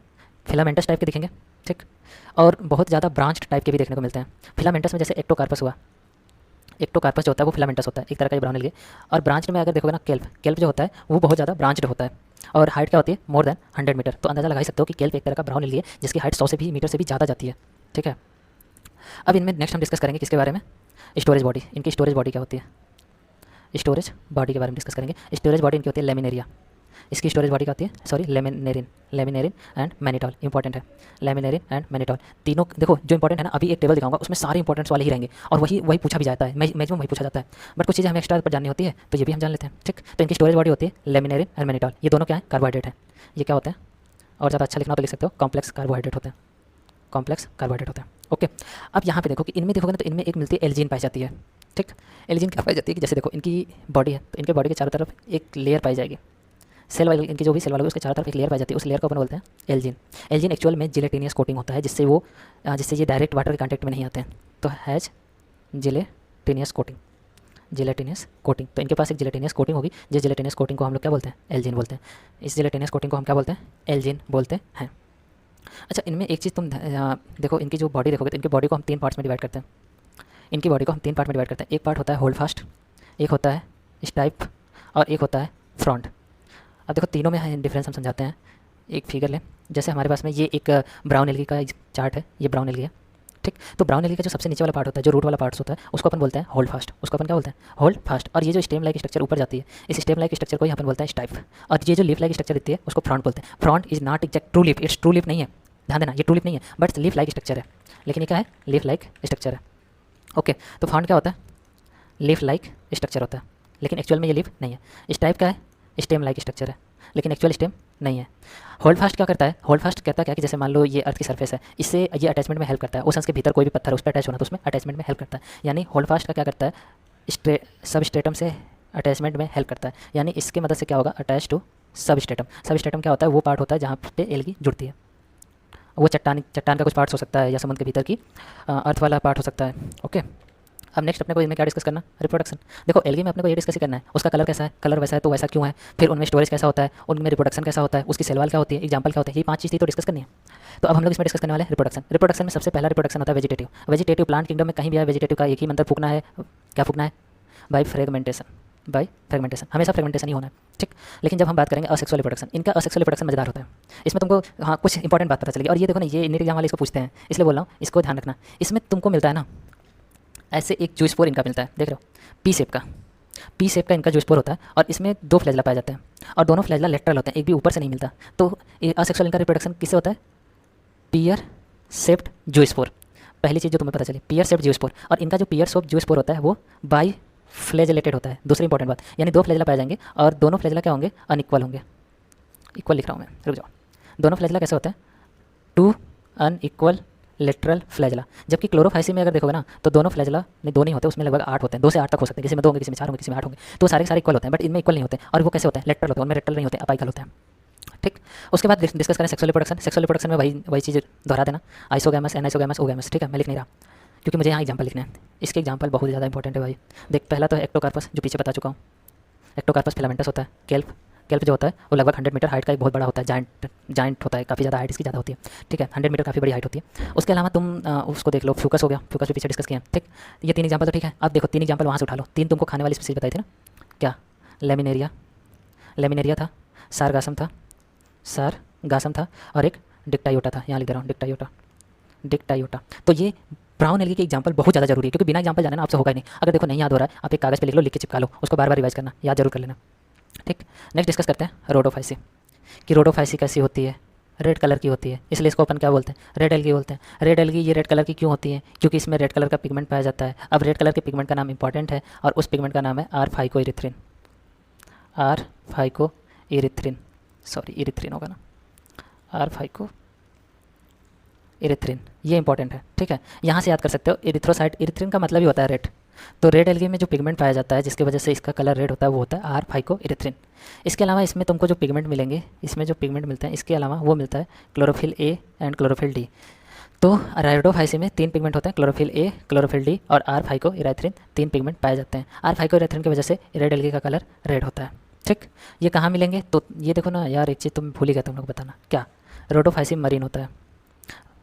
फिलामेंटस टाइप के दिखेंगे, ठीक, और बहुत ज़्यादा ब्रांच्ड टाइप के भी देखने को मिलते हैं। फिलामेंटस में जैसे एक्टोकार्पस हुआ, एक्टोकार्पस जो होता है वो फिलामेंटस होता है, एक तरह का ब्राउन एल्गी। और ब्रांच में अगर देखोगे ना केल्प, केल्प जो होता है वो बहुत ज़्यादा ब्रांच्ड होता है, और हाइट क्या होती है, मोर देन 100 मीटर। तो अंदाजा लगा सकते हो कि केल्प एक तरह का ब्राउन एल्गी है जिसकी हाइट 100 से भी मीटर से भी ज़्यादा जाती है, ठीक है। अब इनमें नेक्स्ट हम डिस्कस करेंगे किसके बारे में, स्टोरेज बॉडी। इनकी स्टोरेज बॉडी क्या होती है, स्टोरेज बॉडी के बारे में डिस्कस करेंगे। स्टोरेज बॉडी इनकी होती है लेमिनेरिया, इसकी स्टोरेज बॉडी क्या होती है, sorry laminarin, laminarin and mannitol, important है, लेमिनेरिन एंड मैनिटॉल तीनों। देखो जो इंपॉर्टेंट है ना, अभी एक टेबल दिखाऊंगा उसमें सारे इंपॉर्टेंट्स वाले ही रहेंगे, और वही पूछा भी जाता है, मैक्सिमम वही पूछा जाता है, बट कुछ चीज़ें हमें एक्स्ट्रा पर जाननी होती है तो ये भी हम जान लेते हैं, ठीक। तो इनकी स्टोरेज बॉडी होती है लेमिनेरिन एंड मैनिटॉल, ये दोनों क्या है, कार्बोहाइड्रेट है। ये क्या होते हैं, और ज़्यादा अच्छा लिखना तो लिख सकते हो, कॉम्प्लेक्स कार्बोहाइड्रेट होते हैं, कॉम्प्लेक्स कार्बोहाइड्रेट होते हैं। ओके अब यहाँ पे देखो कि इनमें देखोगे ना तो इनमें एक मिलती है एल्जीन पाई जाती है, ठीक। एल्जीन क्या पाई जाती है कि जैसे देखो इनकी बॉडी है तो इनके बॉडी के चारों तरफ एक लेयर पाई जाएगी, सेल वाली, इनकी जो भी सेल वाली उसके चारों तरफ एक लेयर पाई जाती है, उस लेयर को अपन बोलते हैं एल्जीन। एल्जीन एक्चुअल में जिलेटिनियस कोटिंग होता है जिससे ये डायरेक्ट वाटर के कांटेक्ट में नहीं आते हैं, तो has gelatinous coating, gelatinous coating. तो इनके पास एक जिलेटिनियस कोटिंग होगी, जिस जिलेटिनियस कोटिंग को हम लोग क्या बोलते हैं, एल्जीन बोलते हैं। इस जिलेटिनियस कोटिंग को हम क्या बोलते हैं, एल्जीन बोलते हैं। अच्छा इनमें एक चीज़ तुम देखो, इनकी जो बॉडी देखोगे तो इनकी बॉडी को हम 3 पार्ट्स में डिवाइड करते हैं। इनकी बॉडी को हम 3 पार्ट में डिवाइड करते हैं, एक पार्ट होता है होल्ड फास्ट, एक होता है स्टाइप और एक होता है फ्रंट। अब देखो तीनों में डिफरेंस हम समझाते हैं, एक फिगर लें, जैसे हमारे पास में ये एक ब्राउन एल्गी का चार्ट है, ये ब्राउन एल्गी है, ठीक। तो ब्राउन एल्गी का जो सबसे नीचे वाला पार्ट होता है, जो रूट वाला पार्ट होता है, उसको अपन बोलते हैं होल्ड फास्ट, उसको अपन क्या बोलते हैं, होल्ड फास्ट। और ये जो स्टेम लाइक स्ट्रक्चर ऊपर जाती है, इस स्टेम लाइक स्ट्रक्चर को ही अपन बोलते हैं स्टाइप, और ये जो लीफ लाइक स्ट्रक्चर देती है उसको फ्रंट बोलते हैं। Front is not exact true leaf, it's true leaf नहीं है, ध्यान देना, ये ट्रू लीफ नहीं है बट लीफ लाइक स्ट्रक्चर है। लेकिन ये क्या है, लीफ लाइक स्ट्रक्चर है। ओके, तो फाउंड क्या होता है, लीफ लाइक स्ट्रक्चर होता है, लेकिन एक्चुअल में ये लीफ नहीं है। इस टाइप का है, स्टेम लाइक स्ट्रक्चर है, लेकिन एक्चुअल स्टेम नहीं है। होल्ड फास्ट क्या करता है, होल्ड फास्ट कहता है क्या कि जैसे मान लो ये अर्थ की सरफेस है, इससे ये अटैचमेंट में हेल्प करता है। ओशंस के भीतर कोई भी पत्थर उस पर अटैच होना तो उसमें अटैचमेंट में हेल्प करता है। यानी होल्ड फास्ट का क्या करता है, सब स्ट्रेटम से अटैचमेंट में हेल्प करता है। यानी इसकी मदद से क्या होगा, अटैच टू सब स्ट्रेटम। सब स्ट्रेटम क्या होता है, वो पार्ट होता है जहाँ पे एल्गी जुड़ती है। वो चट्टान का कुछ पार्ट्स हो सकता है, या समुद्र के भीतर की अर्थ वाला पार्ट हो सकता है। ओके, अब नेक्स्ट अपने को इसमें क्या डिस्कस करना, रिप्रोडक्शन। देखो एल्गी में अपने को ये डिस्कस ही करना है, उसका कलर कैसा है, कलर वैसा है तो वैसा क्यों है, फिर उनमें स्टोरेज कैसा होता है, उनमें रिप्रोडक्शन कैसा होता है, उसकी सेल वाल क्या होती है, एग्जाम्पल क्या होते हैं, ये 5 चीज़ तो डिस्कस करनी है। तो अब हम लोग इसमें डिस्कस करने वाले हैं रिप्रोडक्शन। रिप्रोडक्शन में सबसे पहला रिप्रोडक्शन होता है वेजिटेटिव। वेजिटेटिव प्लांट किंगडम में कहीं भी आए वेजिटेटिव का एक ही मंत्र फूकना है, क्या फूकना है, बाय फ्रेगमेंटेशन। बाय फ्रेगमेंटेशन, हमेशा फ्रेगमेंटेशन ही होना है, ठीक। लेकिन जब हम बात करेंगे असेक्सुअल रिप्रोडक्शन, इनका असेक्सुअल रिप्रोडक्शन मजेदार होता है। इसमें तुमको हाँ कुछ इंपॉर्टेंट बात पता चलेगी। और ये देखो ना, ये नीट एग्जाम वाले इसको पूछते हैं, इसलिए बोल रहा हूँ, इसको ध्यान रखना। इसमें तुमको मिलता है ना ऐसे एक जूस्पोर इनका मिलता है, देख रहे हो, पी शेप का इनका जूस्पोर होता है, और इसमें 2 फ्लैजला पाए जाते हैं, और दोनों फ्लैजला लेटरल होते हैं, एक भी ऊपर से नहीं मिलता। तो असेक्सुअल इनका रिप्रोडक्शन किससे होता है, पियर शेप्ड जूस्पोर। पहली चीज़ जो तुम्हें पता चली, पियर शेप्ड जूस्पोर। और इनका जो पियर शेप्ड जूस्पोर होता है वो बाई फ्लैजलेटेड होता है। दूसरी इंपॉर्टेंट बात, यानी 2 फ्लैजला पाए जाएंगे, और दोनों फ्लैजला क्या होंगे, अनइक्वल होंगे। इक्वल लिख रहा हूँ मैं, रुक जाओ। दोनों फ्लैजला कैसे होते हैं, 2 अनइक्वल लेटरल फ्लैजला। जबकि क्लोरोफाइसी में अगर देखोगे ना, तो दोनों फ्लैजला नहीं, 2 नहीं होते, उसमें लगभग 8 होते हैं, 2 से 8 तक हो सकते हैं, किसी में 2 होंगे, किसी में 4 होंगे, किसी में 8 होंगे। तो सारे सारे इक्वल होते हैं, बट इनमें इक्वल नहीं होते। और वो कैसे होते हैं, लेटरल होते हैं, उनमें लेटरल नहीं होते, अपाइकल होते हैं, ठीक। उसके बाद डिस्कस करें सेक्सुअल रिप्रोडक्शन। सेक्सुअल रिप्रोडक्शन में वही चीज़ दोहरा देना, आइसोगैमस, एनाइसोगैमस, ओगैमस, ठीक है। मैं लिख नहीं रहा क्योंकि मुझे यहाँ एग्जाम्पल लिखने हैं। इसके एग्जाम्पल बहुत ज़्यादा इंपॉर्टेंट है भाई। देख, पहला तो है एक्टोकार्पस, जो पीछे बता चुका हूँ। एक्टोकार्पस फिलामेंटस होता है। केल्प जो होता है वो लगभग 100 मीटर हाइट का एक बहुत बड़ा होता है, जाइंट होता है, काफ़ी ज़्यादा हाइट इसकी ज़्यादा होती है, ठीक है। 100 मीटर काफ़ी बड़ी हाइट होती है। उसके अलावा तुम उसको देख लो, फ्यूकस हो गया, फ्यूकस भी पीछे डिस्कस किया, ठीक। ये 3 एग्जाम्पल तो ठीक है। अब देखो 3 एग्जाम्पल वहाँ से उठा लो। 3 तुमको खाने वाली स्पीसीज बताई थी ना, क्या, लेमिनेरिया था, सारगासम था, और एक डिक्टायोटा था। यहाँ लिख दे रहा हूँ, डिक्टायोटा। तो ये ब्राउन एल्गी की एग्जाम्पल बहुत ज़्यादा जरूरी है, क्योंकि बिना एग्जाम्पल जाने ना आपसे होगा ही नहीं। अगर देखो नहीं याद हो रहा है, आप एक कागज़ पे लिख लो, लिख के चिपका लो, उसको बार बार रिवाइज करना, याद जरूर कर लेना, ठीक। नेक्स्ट डिस्कस करते हैं रोडोफाइसी, कि रोडोफाइसी कैसी होती है, रेड कलर की होती है, इसलिए इसको अपन क्या बोलते हैं, रेड एल्गी बोलते हैं। रेड एल्गी ये रेड कलर की क्यों होती है, क्योंकि इसमें रेड कलर का पिगमेंट पाया जाता है। अब रेड कलर के पिगमेंट का नाम इंपॉर्टेंट है, और उस पिगमेंट का नाम है आर-फाइकोइरिथ्रिन। इरिथ्रिन होगा ना, आर-फाइकोइरिथ्रिन, ये इंपॉर्टेंट है, ठीक है। यहाँ से याद कर सकते हो, इरिथ्रोसाइट, इरिथ्रिन का मतलब ही होता है रेड। तो रेड एल्गी में जो पिगमेंट पाया जाता है, जिसकी वजह से इसका कलर रेड होता है, वो होता है आर-फाइकोइरिथ्रिन। इसके अलावा इसमें तुमको जो पिगमेंट मिलेंगे, इसमें जो पिगमेंट मिलते हैं, इसके अलावा वो मिलता है chlorophyll a and chlorophyll D. तो राइडोफाइसी में 3 पिगमेंट होते हैं, क्लोरोफिल ए, क्लोरोफिल डी और आर-फाइकोइरिथ्रिन, 3 पिगमेंट पाए जाते हैं। आर-फाइकोइरिथ्रिन की वजह से रेड एल्गी का कलर रेड होता है, ठीक। ये कहाँ मिलेंगे, तो ये देखो ना यार, एक चीज़ तुम भूल ही गए, तुम लोग बताना क्या, रोडोफाइसी मरीन होता है,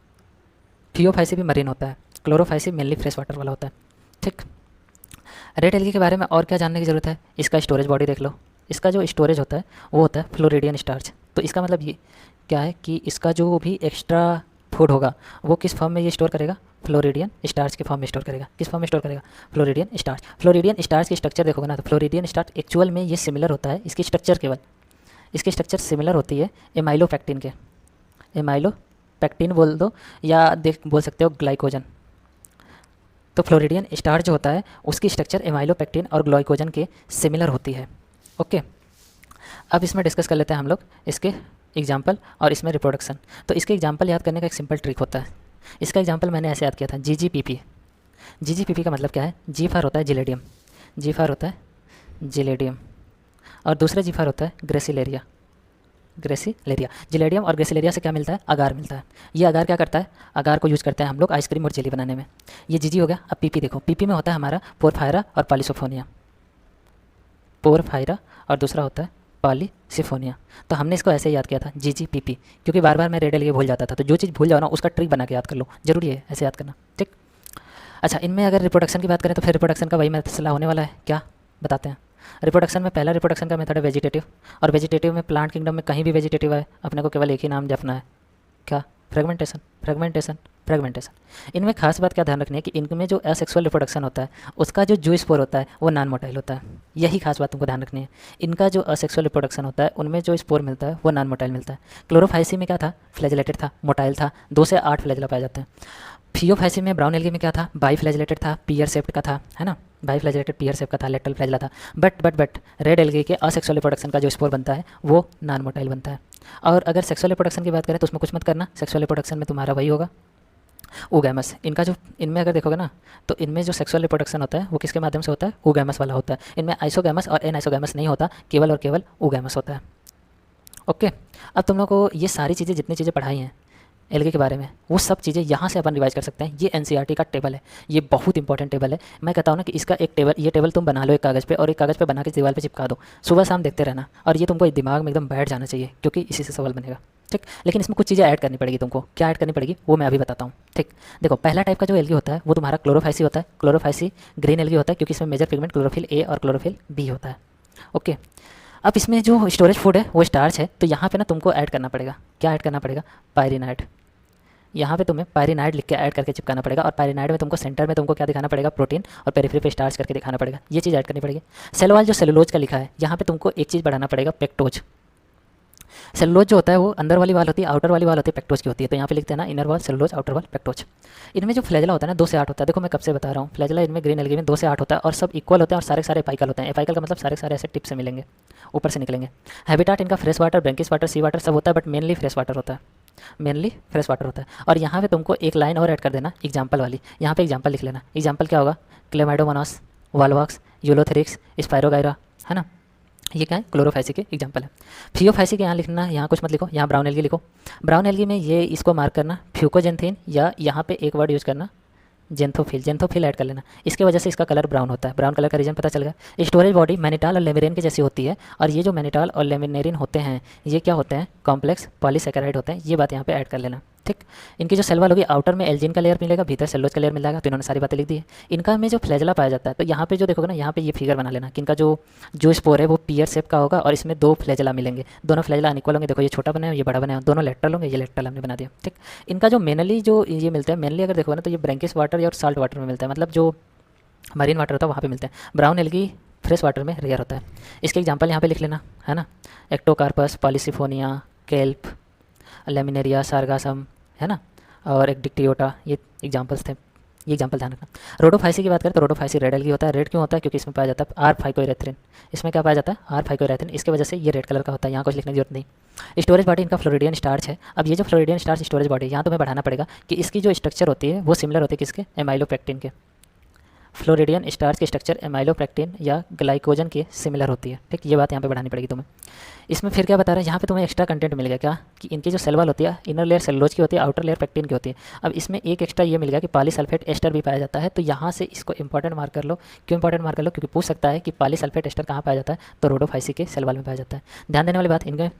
थियोफाइसी भी मरीन होता है, क्लोरोफाइसी मेनली फ्रेश वाटर वाला होता है, ठीक। रेड एल्गी के बारे में और क्या जानने की ज़रूरत है, इसका स्टोरेज बॉडी देख लो। इसका जो स्टोरेज होता है वो होता है फ्लोरिडियन स्टार्च। तो इसका मतलब ये क्या है कि इसका जो भी एक्स्ट्रा फूड होगा वो किस फॉर्म में ये स्टोर करेगा, फ्लोरिडियन स्टार्च के फॉर्म में स्टोर करेगा। किस फॉर्म में स्टोर करेगा, फ्लोरिडियन स्टार्च। फ्लोरिडियन स्टार्च की स्ट्रक्चर देखोगे ना, तो फ्लोरिडियन स्टार्च एक्चुअल में ये सिमिलर होता है, इसकी स्ट्रक्चर केवल, इसकी स्ट्रक्चर सिमिलर होती है एमाइलोपेक्टिन के। एमाइलोपेक्टिन बोल दो, या बोल सकते हो ग्लाइकोजन। तो फ्लोरिडियन स्टार्च जो होता है उसकी स्ट्रक्चर एमाइलोपेक्टिन और ग्लाइकोजन के सिमिलर होती है, ओके। अब इसमें डिस्कस कर लेते हैं हम लोग इसके एग्जाम्पल और इसमें रिप्रोडक्शन। तो इसके एग्जाम्पल याद करने का एक सिंपल ट्रिक होता है। इसका एग्जाम्पल मैंने ऐसे याद किया था, जीजीपीपी। जीजीपीपी का मतलब क्या है, जी फॉर होता है जिलेडियम, जी फॉर होता है जिलेडियम, और दूसरा जी फॉर होता है ग्रेसिलेरिया। जिलेडियम और ग्रेसिलेरिया से क्या मिलता है, अगार मिलता है। ये अगार क्या करता है, अगार को यूज़ करते हैं हम लोग आइसक्रीम और जेली बनाने में। ये जीजी हो गया। अब पीपी देखो, पीपी में होता है हमारा पोरफायरा और पॉलीसोफोनिया, पोरफायरा और दूसरा होता है पॉलीसिफोनिया। तो हमने इसको ऐसे याद किया था जीजीपीपी, क्योंकि बार बार मैं रेड एल्गी भूल जाता था। तो जो चीज़ भूल जाओ ना उसका ट्रिक बना के याद कर लो, जरूरी है ऐसे याद करना, ठीक। अच्छा, इनमें अगर रिप्रोडक्शन की बात करें तो फिर रिप्रोडक्शन का वही मसला होने वाला है, क्या बताते हैं। रिप्रोडक्शन में पहला रिप्रोडक्शन का मेथड है वेजिटेटिव, और वेजिटेटिव में प्लांट किंगडम में कहीं भी वेजिटेटिव है, अपने को केवल एक ही नाम जपना है, क्या, फ्रेगमेंटेशन, फ्रेगमेंटेशन, फ्रेगमेंटेशन। इनमें खास बात क्या ध्यान रखनी है कि इनमें जो असेक्सुअल रिप्रोडक्शन होता है उसका जो जूस्पोर होता है वो नॉन मोटाइल होता है। यही खास बात तुमको ध्यान रखनी है। इनका जो असेक्सुअल रिप्रोडक्शन होता है उनमें जो स्पोर मिलता है वो नॉन मोटाइल मिलता है। क्लोरोफाइसी में क्या था, फ्लैजलेटेड था, मोटाइल था, 2 से 8 फ्लैजला पाए जाते हैं। फियोफाइसी में ब्राउन एल्गी में क्या था, बाई फ्लैजिलेटेड था, पियर शेप्ड का था, है ना, बाई फ्लैजिलेटेड पियर शेप का था, लेटरल फ्लैजिला था। बट रेड एल्गी के असेक्सुअल रिप्रोडक्शन का जो स्पोर बनता है वो नॉन मोटाइल बनता है। और अगर सेक्सुअल रिप्रोडक्शन की बात करें तो उसमें कुछ मत करना, सेक्सुअल रिप्रोडक्शन में तुम्हारा वही होगा ओगैमस। इनका जो इनमें अगर देखोगे ना तो इनमें जो सेक्सुअल रिप्रोडक्शन होता है वो किसके माध्यम से होता है, ओगैमस वाला होता है। इनमें आइसोगैमस और एन आइसोगैमस नहीं होता, केवल और केवल ओगैमस होता है। ओके, अब तुम लोग को ये सारी चीज़ें जितनी चीज़ें पढ़ाई हैं एल्गी के बारे में वो सब चीज़ें यहाँ से अपन रिवाइज कर सकते हैं। ये एनसीईआरटी का टेबल है, ये बहुत इंपॉर्टेंट टेबल है। मैं कहता हूँ ना कि इसका एक टेबल, ये टेबल तुम बना लो एक कागज़ पे और एक कागज़ पे बना के दीवार पे चिपका दो, सुबह शाम देखते रहना और ये तुमको दिमाग में एकदम बैठ जाना चाहिए क्योंकि इसी से सवाल बनेगा। ठीक, लेकिन इसमें कुछ चीज़ें ऐड करनी पड़ेगी तुमको। क्या ऐड करनी पड़ेगी वो मैं अभी बताता हूँ। ठीक, देखो पहला टाइप का जो एल्गी होता है वो तुम्हारा क्लोरोफाइसी होता है। क्लोरोफाइसी ग्रीन एल्गी होता है क्योंकि इसमें मेजर पिगमेंट क्लोरोफिल ए और क्लोरोफिल बी होता है। ओके, अब इसमें जो स्टोरेज फूड है वो स्टार्च है, तो यहाँ पे ना तुमको ऐड करना पड़ेगा। क्या ऐड करना पड़ेगा, पायरिनाइड। यहाँ पे तुम्हें पायरिनाइड लिख के ऐड करके चिपकाना पड़ेगा और पायरिनाइड में तुमको सेंटर में तुमको क्या दिखाना पड़ेगा, प्रोटीन, और पेरिफेरी पे स्टार्च करके दिखाना पड़ेगा। ये चीज़ ऐड करनी पड़ेगी। सेल वाल जो सेलुलोज का लिखा है यहाँ पे तुमको एक चीज़ बढ़ाना पड़ेगा, पेक्टोज। सेलुलोज जो होता है वो अंदर वाली वाल होती है, आउटर वाली वाल होती है पेक्टोज की होती है। तो यहाँ पे लिखते हैं ना इनर वाल सेलुलोज, आउटर वाल पेक्टोज। इनमें जो फ्लैजला होता है ना 2 से 8 होता है। देखो मैं कब से बता रहा हूँ, फ्लैजला इनमें ग्रीन एल्गी में 2 से 8 होता है और सब इक्वल होते हैं और सारे सारे एपाइकल होते हैं। एपाइकल का मतलब सारे सारे ऐसे टिप से मिलेंगे, ऊपर से निकलेंगे। हैबिटाट इनका फ्रेश वाटर, ब्रैंकिश वाटर, सी वाटर सब होता है, बट मेनली फ्रेश वाटर होता है, मेनली फ्रेश वाटर होता है। और यहाँ पे तुमको एक लाइन और ऐड कर देना एग्जाम्पल वाली। यहाँ पे एग्जाम्पल लिख लेना। एग्जाम्पल क्या होगा, क्लेमाइडोमोनास, वालवाक्स, यूलोथेरिक्स, स्पायरोगायरा, है ना। ये क्या है, क्लोरोफाइसी के एग्जाम्पल है। फियोफाइसी के यहाँ लिखना, यहाँ कुछ मत लिखो, यहाँ ब्राउन एल्गी लिखो। ब्राउन एल्गी में ये इसको मार्क करना फ्यूकोजेंथीन, या यहाँ पे एक वर्ड यूज़ करना जेंथोफिल। जेंथोफिल ऐड कर लेना, इसके वजह से इसका कलर ब्राउन होता है। ब्राउन कलर का रीजन पता चल गया। स्टोरेज बॉडी मैनिटाल और लेमिनेरिन की जैसी होती है, और ये जो मैनिटाल और लेमिनेरिन होते हैं ये क्या होते हैं, कॉम्प्लेक्स पॉलीसेकेराइड होते हैं। ये बात यहाँ पे ऐड कर लेना। ठीक, इनकी जो सेल वाल होगी आउटर में एल्जिन का लेयर मिलेगा, भीतर सेलुलोज का लेयर मिल जाएगा। तो इन्होंने सारी बातें लिख दी है। इनका में जो फ्लैजला पाया जाता है तो यहाँ पे जो देखोगे ना, यहाँ पे ये फिगर बना लेना कि इनका जो जो स्पोर है वो पियर शेप का होगा और इसमें 2 फ्लैजला मिलेंगे। दोनों फ्लैजला अनइक्वल होंगे। देखो ये छोटा बनाया, ये बड़ा बनाया, दोनों लेटरल होंगे, ये लेटरल हमने बना दिया। ठीक, इनका जो मेनली जो ये मिलता है, मेनली अगर देखोगे ना तो ये ब्रैंकिश वाटर और साल्ट वाटर में मिलता है, मतलब जो मरीन वाटर होता है वहाँ पे मिलते हैं। ब्राउन एल्गी फ्रेश वाटर में रेयर होता है। इसके एग्जांपल यहाँ पे लिख लेना, है ना, एक्टोकार्पस, पॉलीसिफोनिया, केल्प, लेमिनेरिया, सार्गासम, है ना, और एक डिक्टियोटा। ये एग्जांपल्स थे, ये एग्जांपल ध्यान रखना। रोडोफाइसी की बात करें तो रोडोफाइसी रेड एल्गी होता है। रेड क्यों होता है, क्योंकि इसमें पाया जाता है आर फाइकोइरेथ्रिन। इसमें क्या पाया जाता है, आर फाइकोइरेथ्रिन, इसकी वजह से ये रेड कलर का होता है। यहाँ कुछ लिखने की जरूरत नहीं। स्टोरेज बॉडी इनका फ्लोरिडियन स्टार्च है। अब ये जो फ्लोरिडियन स्टार्च स्टोरेज बॉडी, यहाँ तुम्हें बढ़ाना पड़ेगा कि इसकी जो स्ट्रक्चर होती है वो सिमिलर होती है किसके, एमाइलोपेक्टिन के। फ्लोरिडियन स्टार्च की स्ट्रक्चर एमाइलोपेक्टिन या ग्लाइकोजन के सिमिलर होती है। ठीक, ये बात यहाँ पे बढ़ानी पड़ेगी तुम्हें। इसमें फिर क्या बता रहे हैं, यहाँ पे तुम्हें एक्स्ट्रा कंटेंट मिल गया क्या, कि इनकी जो सेल वाल होती है इनर लेयर सेलुलोज की होती है, आउटर लेयर पेक्टिन की होती है। अब इसमें एक एक्स्ट्रा ये मिल गया कि पॉलीसल्फेट एस्टर भी पाया जाता है। तो यहाँ से इसको इंपॉर्टेंट मार्क कर लो। क्यों इंपॉर्टेंट मार्क कर लो, क्योंकि पूछ सकता है कि पॉलीसल्फेट एस्टर कहाँ पाया जाता है, तो रोडोफाइसी के सेल वाल में पाया जाता है। ध्यान देने वाली बात, इनके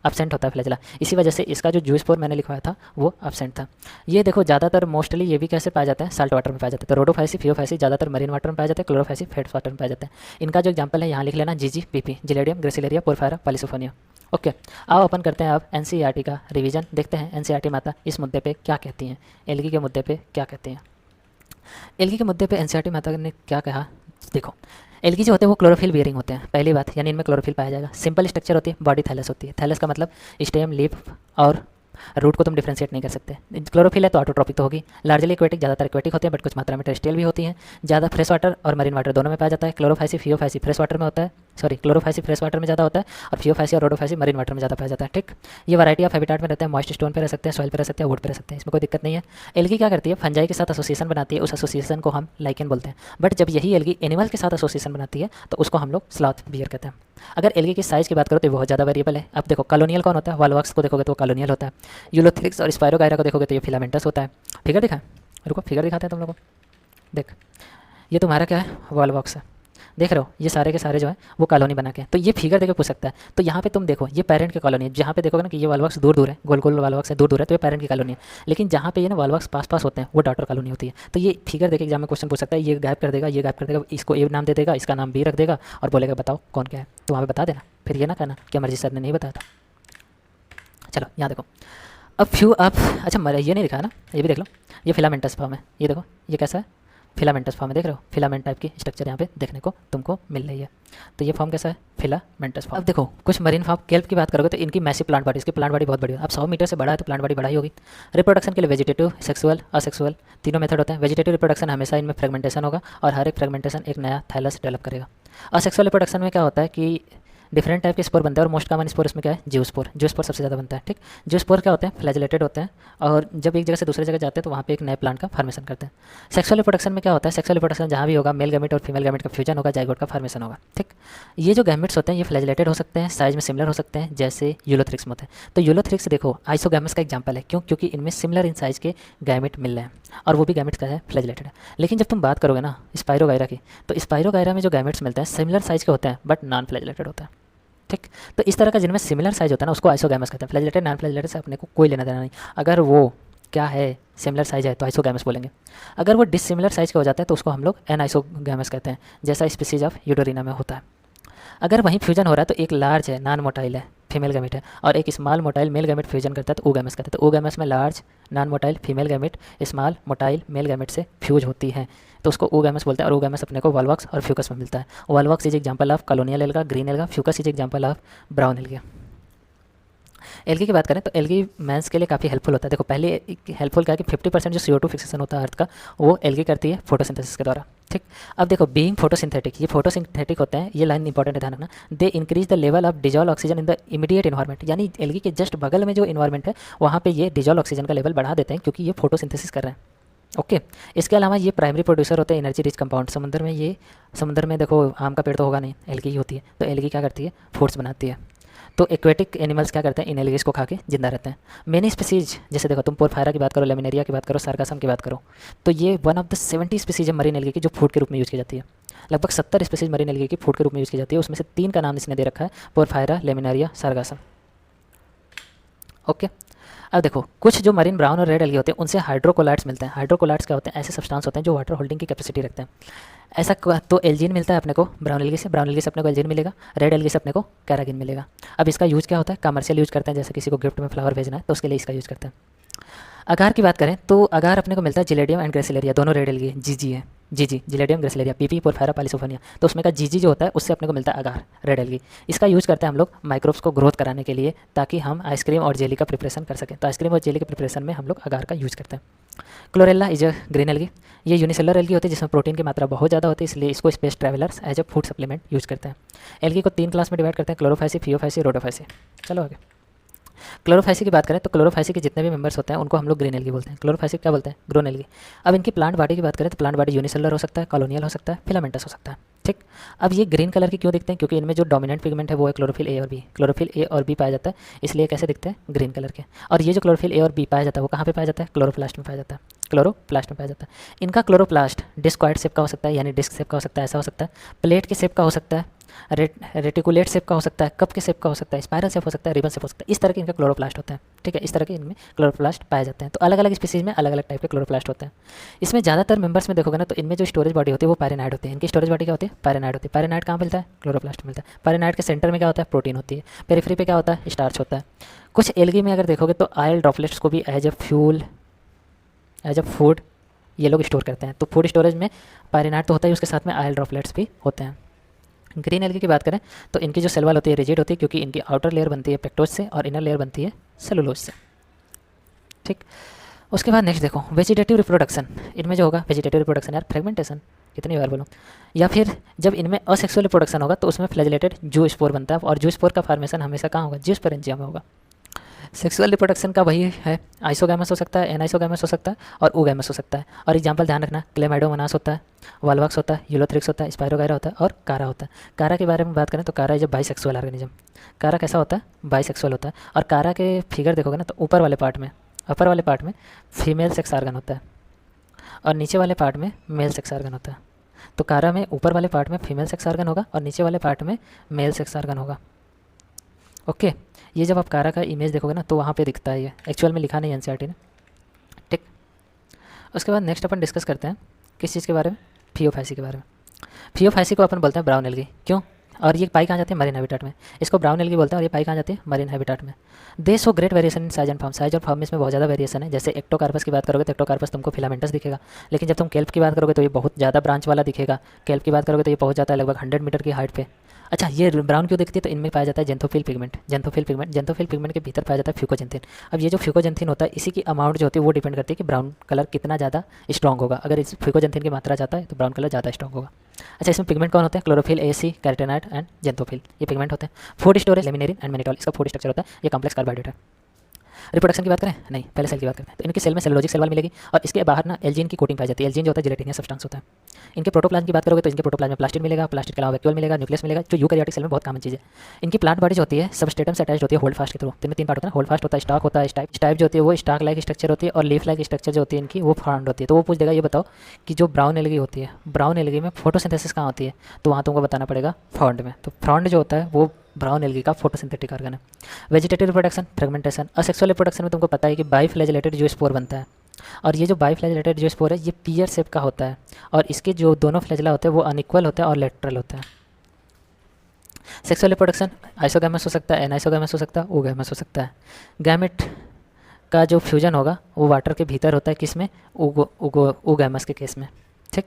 एब्सेंट होता है फ्लैजला, इसी वजह से इसका जो जूस पोर मैंने लिखवाया था वो एब्सेंट था। ये देखो ज़्यादातर मोस्टली ये भी कैसे पाया जाता है, साल्ट वाटर में पाया जाता है। तो रोडोफाइसी फियोफाइसी ज़्यादातर मरीन वाटर में पाया जाता है, क्लोरोफाइसी फेट्स वाटर में पाया जाता है। इनका जो एग्जांपल है यहाँ लिख लेना, GG, PP, Gelidium, Gracilaria, Porphyra, Polysiphonia. Okay, आओ अपन करते हैं अब एनसीईआरटी का रिवीजन। देखते हैं एनसीईआरटी माता इस मुद्दे पे क्या कहती हैं, एल्गी के मुद्दे पे क्या कहती हैं। एल्गी के मुद्दे पे एनसीईआरटी माता ने क्या कहा, देखो एल्गी जो होते हैं वो क्लोरोफिल बियरिंग होते हैं, पहली बात, यानी इनमें क्लोरोफिल पाया जाएगा। सिंपल स्ट्रक्चर होती है, बॉडी थैलस होती है। थैलस का मतलब स्टेम, लीफ और रूट को तुम डिफ्रेंशिएट नहीं कर सकते। क्लोरोफिल है तो ऑटोट्रॉपिक तो होगी। लार्जली एक्वेटिक, ज़्यादातर एक्वेटिक होते हैं, बट कुछ मात्रा में टेरेस्ट्रियल भी होती हैं। ज़्यादा फ्रेश वाटर और मरीन वाटर दोनों में पाया जाता है। क्लोरोफाइसी फियोफाइसी फ्रेश वाटर में होता है, सॉरी क्लोरोफाइसी फ्रेश वाटर में ज़्यादा होता है, और फियोफाइसी और रोडोफाइसी मरीन वाटर में ज़्यादा पाया जाता है। ठीक, ये वैरायटी ऑफ हैबिटेट में रहते हैं। मॉइस्ट स्टोन पे रह सकते हैं, सॉइल पे रह सकते हैं, वुड पे रह सकते हैं, इसमें कोई दिक्कत नहीं है। एल्गी क्या करती है, फंजाई के साथ एसोसिएशन बनाती है, उस एसोसिएशन को हम लाइकेन बोलते हैं। बट जब यही एल्गी एनिमल के साथ एसोसिएशन बनाती है तो उसको हम लोग स्लॉथ बियर कहते हैं। अगर एल्गी की साइज़ की बात करो तो बहुत ज़्यादा वेरिएबल है। अब देखो कॉलोनियल कौन होता है, वालवॉक्स को देखोगे तो कॉलोनियल होता है। यूलोथेरिक्स और स्पायरोगायरा को देखोगे तो ये फिलामेंटस होता है। फिगर दिखा, रुको फिगर दिखाते हैं तुम लोगों को। देख, ये तुम्हारा क्या है, वालवॉक्स है, देख रहे हो, ये सारे के सारे जो है वो कॉलोनी बना के, तो ये फिगर देकर पूछ सकता है। तो यहाँ पे तुम देखो ये पेरेंट की कॉलोनी है, जहाँ पे देखोगे ना कि ये वालवॉक्स दूर दूर है, गोल गोल वालवॉक्स है, दूर दूर है, तो ये पेरेंट की कॉलोनी है। लेकिन जहाँ पे ये ना वालवॉक्स पास पास होते हैं वो डॉटर कॉलोनी होती है। तो ये फिगर देके एग्जाम में क्वेश्चन पूछ सकता है, ये गायब कर देगा, ये गायब कर देगा, इसको ए नाम दे देगा, इसका नाम बी रख देगा और बोलेगा बताओ कौन क्या है, तो वहाँ पे बता देना। फिर ये ना कहना कि अमरजीत सर ने नहीं बताया था। चलो यहाँ देखो, अब फ्यू आप, अच्छा ये नहीं लिखा है ना, ये भी देख लो, ये फिलामेंटस फॉर्म है। ये देखो ये कैसा है, फिलामेंटस फॉर्म है, देख रहे हो, फिलामेंट टाइप की स्ट्रक्चर यहाँ पे देखने को तुमको मिल रही है। तो ये फॉर्म कैसा है, फिलामेंटस फॉर्म। अब देखो कुछ मरीन फॉर्म केल्प की बात करोगे तो इनकी मैसिव प्लांट बॉडी, इसकी प्लांट बॉडी बहुत बड़ी है। अब 100 मीटर से बड़ा है तो प्लांट बॉडी बड़ा ही होगी। रिप्रोडक्शन के लिए वेजिटेटिव, सेक्सुअल, असेक्सुअल तीनों मेथड होते हैं। वेजिटेटिव रिप्रोडक्शन हमेशा इनमें फ्रेगमेंटेशन होगा और हर एक फ्रेगमेंटेशन एक नया थाइलस डेवलप करेगा। असेक्सुअल रिप्रोडक्शन में क्या होता है कि डिफरेंट टाइप के स्पोर बनते हैं और मोस्ट कॉमन स्पोर इसमें क्या है, जियोस्पोर। जियोस्पोर सबसे ज़्यादा बनता है, ठीक। जियोस्पोर क्या होते हैं, फ्लैजिलेटेड होते हैं और जब एक जगह से दूसरी जगह जाते हैं तो वहाँ पे एक नए प्लांट का फॉर्मेशन करते हैं। सेक्सुअल रिप्रोडक्शन में क्या होता है, सेक्सुअल रिप्रोडक्शन जहाँ भी होगा मेल गैमेट और फीमेल गैमेट का फ्यूजन होगा, जाइगोट का फॉर्मेशन होगा, ठीक। ये जो गैमेट्स होते हैं ये फ्लैजिलेटेड हो सकते हैं, साइज में सिमिलर हो सकते हैं, जैसे यूलोथ्रिक्स में होते हैं। तो यूलोथ्रिक्स देखो आइसोगैमस का एग्जाम्पल है, क्यों, क्योंकि इनमें सिमिलर इन साइज के गैमेट मिल रहे हैं और वो भी गैमेट्स का है, फ्लैजिलेटेड है। लेकिन जब तुम बात करोगे ना स्पाइरोगायरा की, तो स्पाइरोगायरा में जो गैमेट्स मिलते हैं सिमिलर साइज के होते हैं बट नॉन फ्लैजिलेटेड होता है, ठीक। तो इस तरह का जिनमें सिमिलर साइज होता है ना उसको आइसोगैमस कहते हैं। फ्लैजिलेटेड नॉन फ्लैजिलेटेड से अपने को कोई लेना देना नहीं। अगर वो क्या है, सिमिलर साइज है तो आइसोगैमस बोलेंगे। अगर वो डिसिमिलर साइज का हो जाता है तो उसको हम लोग एनाइसोगैमस कहते हैं, जैसा स्पीसीज ऑफ यूडोरिना में होता है। अगर वहीं फ्यूजन हो रहा है तो एक लार्ज है नॉन मोटाइल है फीमेल गैमेट है और एक small motile male gamete fusion करता है तो ओगैमस कहते हैं। तो ओगैमस में large non motile female gamete small motile male gamete से फ्यूज होती है तो उसको ओगैमस बोलते हैं। और ओगैमस अपने को वॉल्वॉक्स और फ्यूकस में मिलता है। Volvox is example of colonial alga, green alga, Fucus is example of brown alga. Algae की बात करें तो एल्गी मैंस के लिए काफ़ी हेल्पफुल होता है। देखो पहले हेल्पफुल क्या है कि 50% जो CO2 फिक्सेशन होता है अर्थ का वो एल्गी करती है फोटोसिंथेसिस के द्वारा, ठीक। अब देखो बीइंग फोटोसिंथेटिक, ये फोटोसिंथेटिक होते हैं, ये लाइन इंपॉर्टेंट है ध्यान रखना। They increase the level of dissolve oxygen in the immediate environment, यानी एल्गी के जस्ट बगल में जो इन्वायरमेंट है वहाँ पे ये डिजॉल्व ऑक्सीजन का लेवल बढ़ा देते हैं क्योंकि ये फोटोसिंथेसिस कर रहे हैं, ओके। इसके अलावा ये प्राइमरी प्रोड्यूसर होते हैं एनर्जी रिच कंपाउंड। समुद्र में देखो आम का पेड़ तो होगा नहीं, एल्गी ही होती है। तो एल्गी क्या करती है, फूड्स बनाती है। तो एक्वेटिक एनिमल्स क्या करते हैं, इन एल्गीज को खा के जिंदा रहते हैं। मेनी स्पीसीज जैसे देखो तुम पोरफायरा की बात करो, लेमिनेरिया की बात करो, सार्गासम की बात करो, तो ये वन ऑफ द 70 स्पीसीज है मरीन एल्गी की जो फूड के रूप में यूज़ की जाती है। लगभग 70 स्पीसीज मरीन एल्गी की फूड के रूप में यूज़ की जाती है। उसमें से 3 का नाम इसने दे रखा है, पोरफायरा, लेमिनेरिया, सार्गासम, ओके। अब देखो कुछ जो मरीन ब्राउन और रेड एल्गी होते हैं उनसे हाइड्रोकोलाइड्स मिलते हैं। हाइड्रोकोलाइड्स क्या होते हैं, ऐसे सब्सटेंस होते हैं जो वाटर होल्डिंग की कैपेसिटी रखते हैं। ऐसा तो एल्जीन मिलता है अपने को ब्राउन एल्गी से, ब्राउन एल्गी से अपने को एल्जीन मिलेगा, रेड एल्गी से अपने को कैरागिन मिलेगा। अब इसका यूज़ क्या होता है, कमर्शियल यूज़ करते हैं, जैसे किसी को गिफ्ट में फ्लावर भेजना है तो उसके लिए इसका यूज़ करते हैं। अगार की बात करें तो अगार अपने को मिलता है जिलेडियम एंड ग्रेसिलेरिया, दोनों रेड एल्गी है, जीजी है, जीजी जिलेडियम ग्रेसिलेरिया, पीपी पोरफायरा पालिसोफोनिया, तो उसमें का जीजी जो होता है उससे अपने को मिलता है अगार, रेड एल्गी। इसका यूज़ करते हैं हम लोग माइक्रोब्स को ग्रोथ कराने के लिए ताकि हम आइसक्रीम और जेली का प्रिपरेशन कर सकें। तो आइसक्रीम और जेली के प्रिपरेशन में हम लोग अगार का यूज़ करते हैं। Chlorella is a green algae, ये यूनिसेलुलर एल्गी होती है जिसमें प्रोटीन की मात्रा बहुत ज़्यादा होती है, इसलिए इसको space travellers as a food supplement use करते हैं। एल्गी को 3 क्लास में डिवाइड करते हैं, क्लोरोफाइसी, फियोफाइसी, रोडोफाइसी। चलो आगे क्लोरोफाइसी की बात करें तो क्लोरोफाइसी के जितने भी मेंबर्स होते हैं उनको हम लोग ग्रीन एल्गी बोलते हैं। क्लोरोफाइसी क्या बोलते हैं, ग्रोन एल्गी। अब इनकी प्लांट बॉडी की बात करें तो प्लांट बॉडी यूनिसेलुलर हो सकता है, कॉलोनियल हो सकता है, फिलामेंटस हो सकता है, ठीक। अब ये ग्रीन कलर के क्यों दिखते हैं, क्योंकि इनमें जो डोमिनेंट पिगमेंट है वो है क्लोरोफिल ए और बी। क्लोरोफिल ए और बी पाया जाता है इसलिए कैसे दिखते हैं, ग्रीन कलर के। और ये जो क्लोरोफिल ए और बी पाया जाता है वो कहाँ पे पाया जाता है, क्लोरोप्लास्ट में पाया जाता है, क्लोरोप्लास्ट में पाया जाता है। इनका क्लोरोप्लास्ट डिस्क्वाइड शेप का हो सकता है, यानी डिस्क शेप का हो सकता है, ऐसा हो सकता है, प्लेट के शेप का हो सकता है, रेटिकुलेट शेप का हो सकता है, कप के शेप का हो सकता है, स्पाइरल शेप हो सकता है, रिबन शेप हो सकता है। इस तरह के इनका क्लोरोप्लास्ट होता है, ठीक है। इस तरह के इनमें क्लोरोप्लास्ट पाए जाते हैं। तो अलग अलग स्पीसीज में अलग अलग टाइप के क्लोरोप्लास्ट होते हैं। इसमें ज़्यादातर मेंबर्स में देखोगे ना तो इनमें जो स्टोरेज बॉडी होती है वो पैरेनाइड होती है। इनकी स्टोरेज बॉडी क्या होती है, पैरेनाइड होती है। पैरेनाइड कहाँ मिलता है, क्लोरोप्लास्ट मिलता है। पैरेनाइड के सेंटर में क्या होता है, प्रोटीन होती है। पेरिफेरी पे क्या होता है, स्टार्च होता है। कुछ एल्गी में अगर देखोगे तो ऑयल ड्रॉपलेट्स को भी as a fuel, as a food ये लोग स्टोर करते हैं। तो फूड स्टोरेज में पैरेनाइड तो होता है, उसके साथ में ऑयल ड्रॉपलेट्स भी होते हैं। ग्रीन एल्गी की बात करें तो इनकी जो सेल वॉल होती है रिजिड होती है क्योंकि इनकी आउटर लेयर बनती है पेक्टोज से और इनर लेयर बनती है सेलुलोज से, ठीक। उसके बाद नेक्स्ट देखो वेजिटेटिव रिप्रोडक्शन। इनमें जो होगा वेजिटेटिव रिप्रोडक्शन, यार फ्रेगमेंटेशन कितनी बार बोलूँ, या फिर जब इनमें असेक्सुअल रिप्रोडक्शन होगा तो उसमें फ्लैजिलेटेड जूस्पोर बनता है और जूस्पोर का फॉर्मेशन हमेशा कहाँ होगा, जियोस्पोरेंजिया में होगा। सेक्सुअल रिप्रोडक्शन का वही है, आइसोगैमस हो सकता है, एनाइसोगैमस हो सकता है और ओगैमस हो सकता है। और एग्जांपल ध्यान रखना, क्लेमाइडोमोनास होता है, वॉल्वॉक्स होता है, यूलोथ्रिक्स होता है, स्पाइरोगायरा होता है और कारा होता है। कारा के बारे में बात करें तो कारा इज बाइसेक्सुअल ऑर्गेनिज्म। कारा कैसा होता है, बाइसेक्सुअल होता है। और कारा के फिगर देखोगे ना तो ऊपर वाले पार्ट में, अपर वाले पार्ट में फीमेल सेक्स ऑर्गन होता है और नीचे वाले पार्ट में मेल सेक्स ऑर्गन होता है। तो कारा में ऊपर वाले पार्ट में फीमेल सेक्स ऑर्गन होगा और नीचे वाले पार्ट में मेल सेक्स ऑर्गन होगा, ओके। ये जब आप कारा का इमेज देखोगे ना तो वहाँ पे दिखता है, ये एक्चुअल में लिखा नहीं एनसीईआरटी ने, ठीक। उसके बाद नेक्स्ट अपन डिस्कस करते हैं किस चीज़ के बारे में, फियोफाइसी के बारे में। फियोफाइसी को अपन बोलते हैं ब्राउन एल्गी, क्यों, और ये पाई कहाँ जाती है? मरीन हैबिटाट में। इसको ब्राउन एल्गी बोलते हैं और ये पाई कहाँ जाती है? मरीन हैबिटाट में। दे show great variation in size and form. Size और फॉर्म में इसमें बहुत ज़्यादा वेरिएशन है। जैसे एक्टोकार्पस की बात करोगे तो एक्टोकार्पस तुमको फिलामेंटस दिखेगा, लेकिन जब तुम केल्प की बात करोगे तो ये बहुत ज़्यादा ब्रांच वाला दिखेगा। केल्प की बात करोगे तो ये पहुँच जाता है लगभग 100 मीटर की हाइट पे। अच्छा, ये ब्राउन क्यों दिखती है? तो इनमें पाया जाता है जेंथोफिल पिगमेंट। जेंथोफिल पिगमेंट के भीतर पाया जाता है फ्यूकोजेंथिन। अब ये जो फ्यूकोजेंथिन होता है, इसी की अमाउंट जो होती है वो डिपेंड करती है कि ब्राउन कलर कितना ज़्यादा स्ट्रॉन्ग होगा। अगर इस फ्यूकोजेंथिन की मात्रा ज़्यादा है तो ब्राउन कलर ज़्यादा स्ट्रॉन्ग होगा। अच्छा, इसमें पिगमेंट कौन होते हैं? Chlorophyll, AC, carotenoid and xanthophyll, ये पिगमेंट होते हैं। Food storage laminarin and mannitol, इसका फूड स्ट्रक्चर होता है। ये कॉम्प्लेक्स कार्बोहाइड्रेट है। रिप्रोडक्शन की बात करें? नहीं, पहले सेल की बात करते हैं। तो इनके सेल में सेलुलोजिक सेल वाल मिलेगी और इसके बाहर ना एल्जीन की कोटिंग पाई जाती है। एल्जीन जो होता है जिलेटिनियस सब्सटेंस होता है। इनके प्रोटोप्लाज्म की बात करोगे तो इनके प्रोटोप्लाज्म में प्लास्टिड मिलेगा, प्लास्टिड के अलावा वैक्यूल मिलेगा, न्यूक्लियस मिलेगा, जो यूकैरियोटिक सेल में बहुत कॉमन चीज़ है। इनकी प्लांट बॉडी जो होती है सबस्ट्रेटम से अटैच होती है होल्ड फास्ट के थ्रू। तो इनमें 3 पार्ट होता है, होल्ड फास्ट होता है, स्टॉक होता है, स्टाइप जो होती है वो स्टॉक लाइक स्ट्रक्चर होती है, और लीफ लाइक स्ट्रक्चर जो होती है इनकी वो फ्रॉन्ड होती है। तो वो पूछ देगा ये बताओ कि जो ब्राउन एल्गी होती है, ब्राउन एल्गी में फोटोसिंथेसिस कहाँ होती है? तो वहाँ तुमको बताना पड़ेगा फ्रॉन्ड में। तो फ्रॉन्ड जो होता है वो ब्राउन एल्गी का फोटोसिंथेटिक ऑर्गन है। Vegetative reproduction, fragmentation. Asexual reproduction में तुमको पता है कि बाइफ्लैजेलेटेड जो स्पोर बनता है, और ये जो बाइफ्लैजेलेटेड जो स्पोर है ये पियर शेप का होता है, और इसके जो दोनों फ्लैजेला होते हैं वो अनइक्वल होते हैं और लेटरल होते हैं। सेक्सुअल रिप्रोडक्शन आइसोगैमस हो सकता है, एनाइसोगैमस हो सकता है, ओगैमस हो सकता है। गैमेट का जो फ्यूजन होगा वो वाटर के भीतर होता है, किसमें? ओगैमस के केस में। ठीक,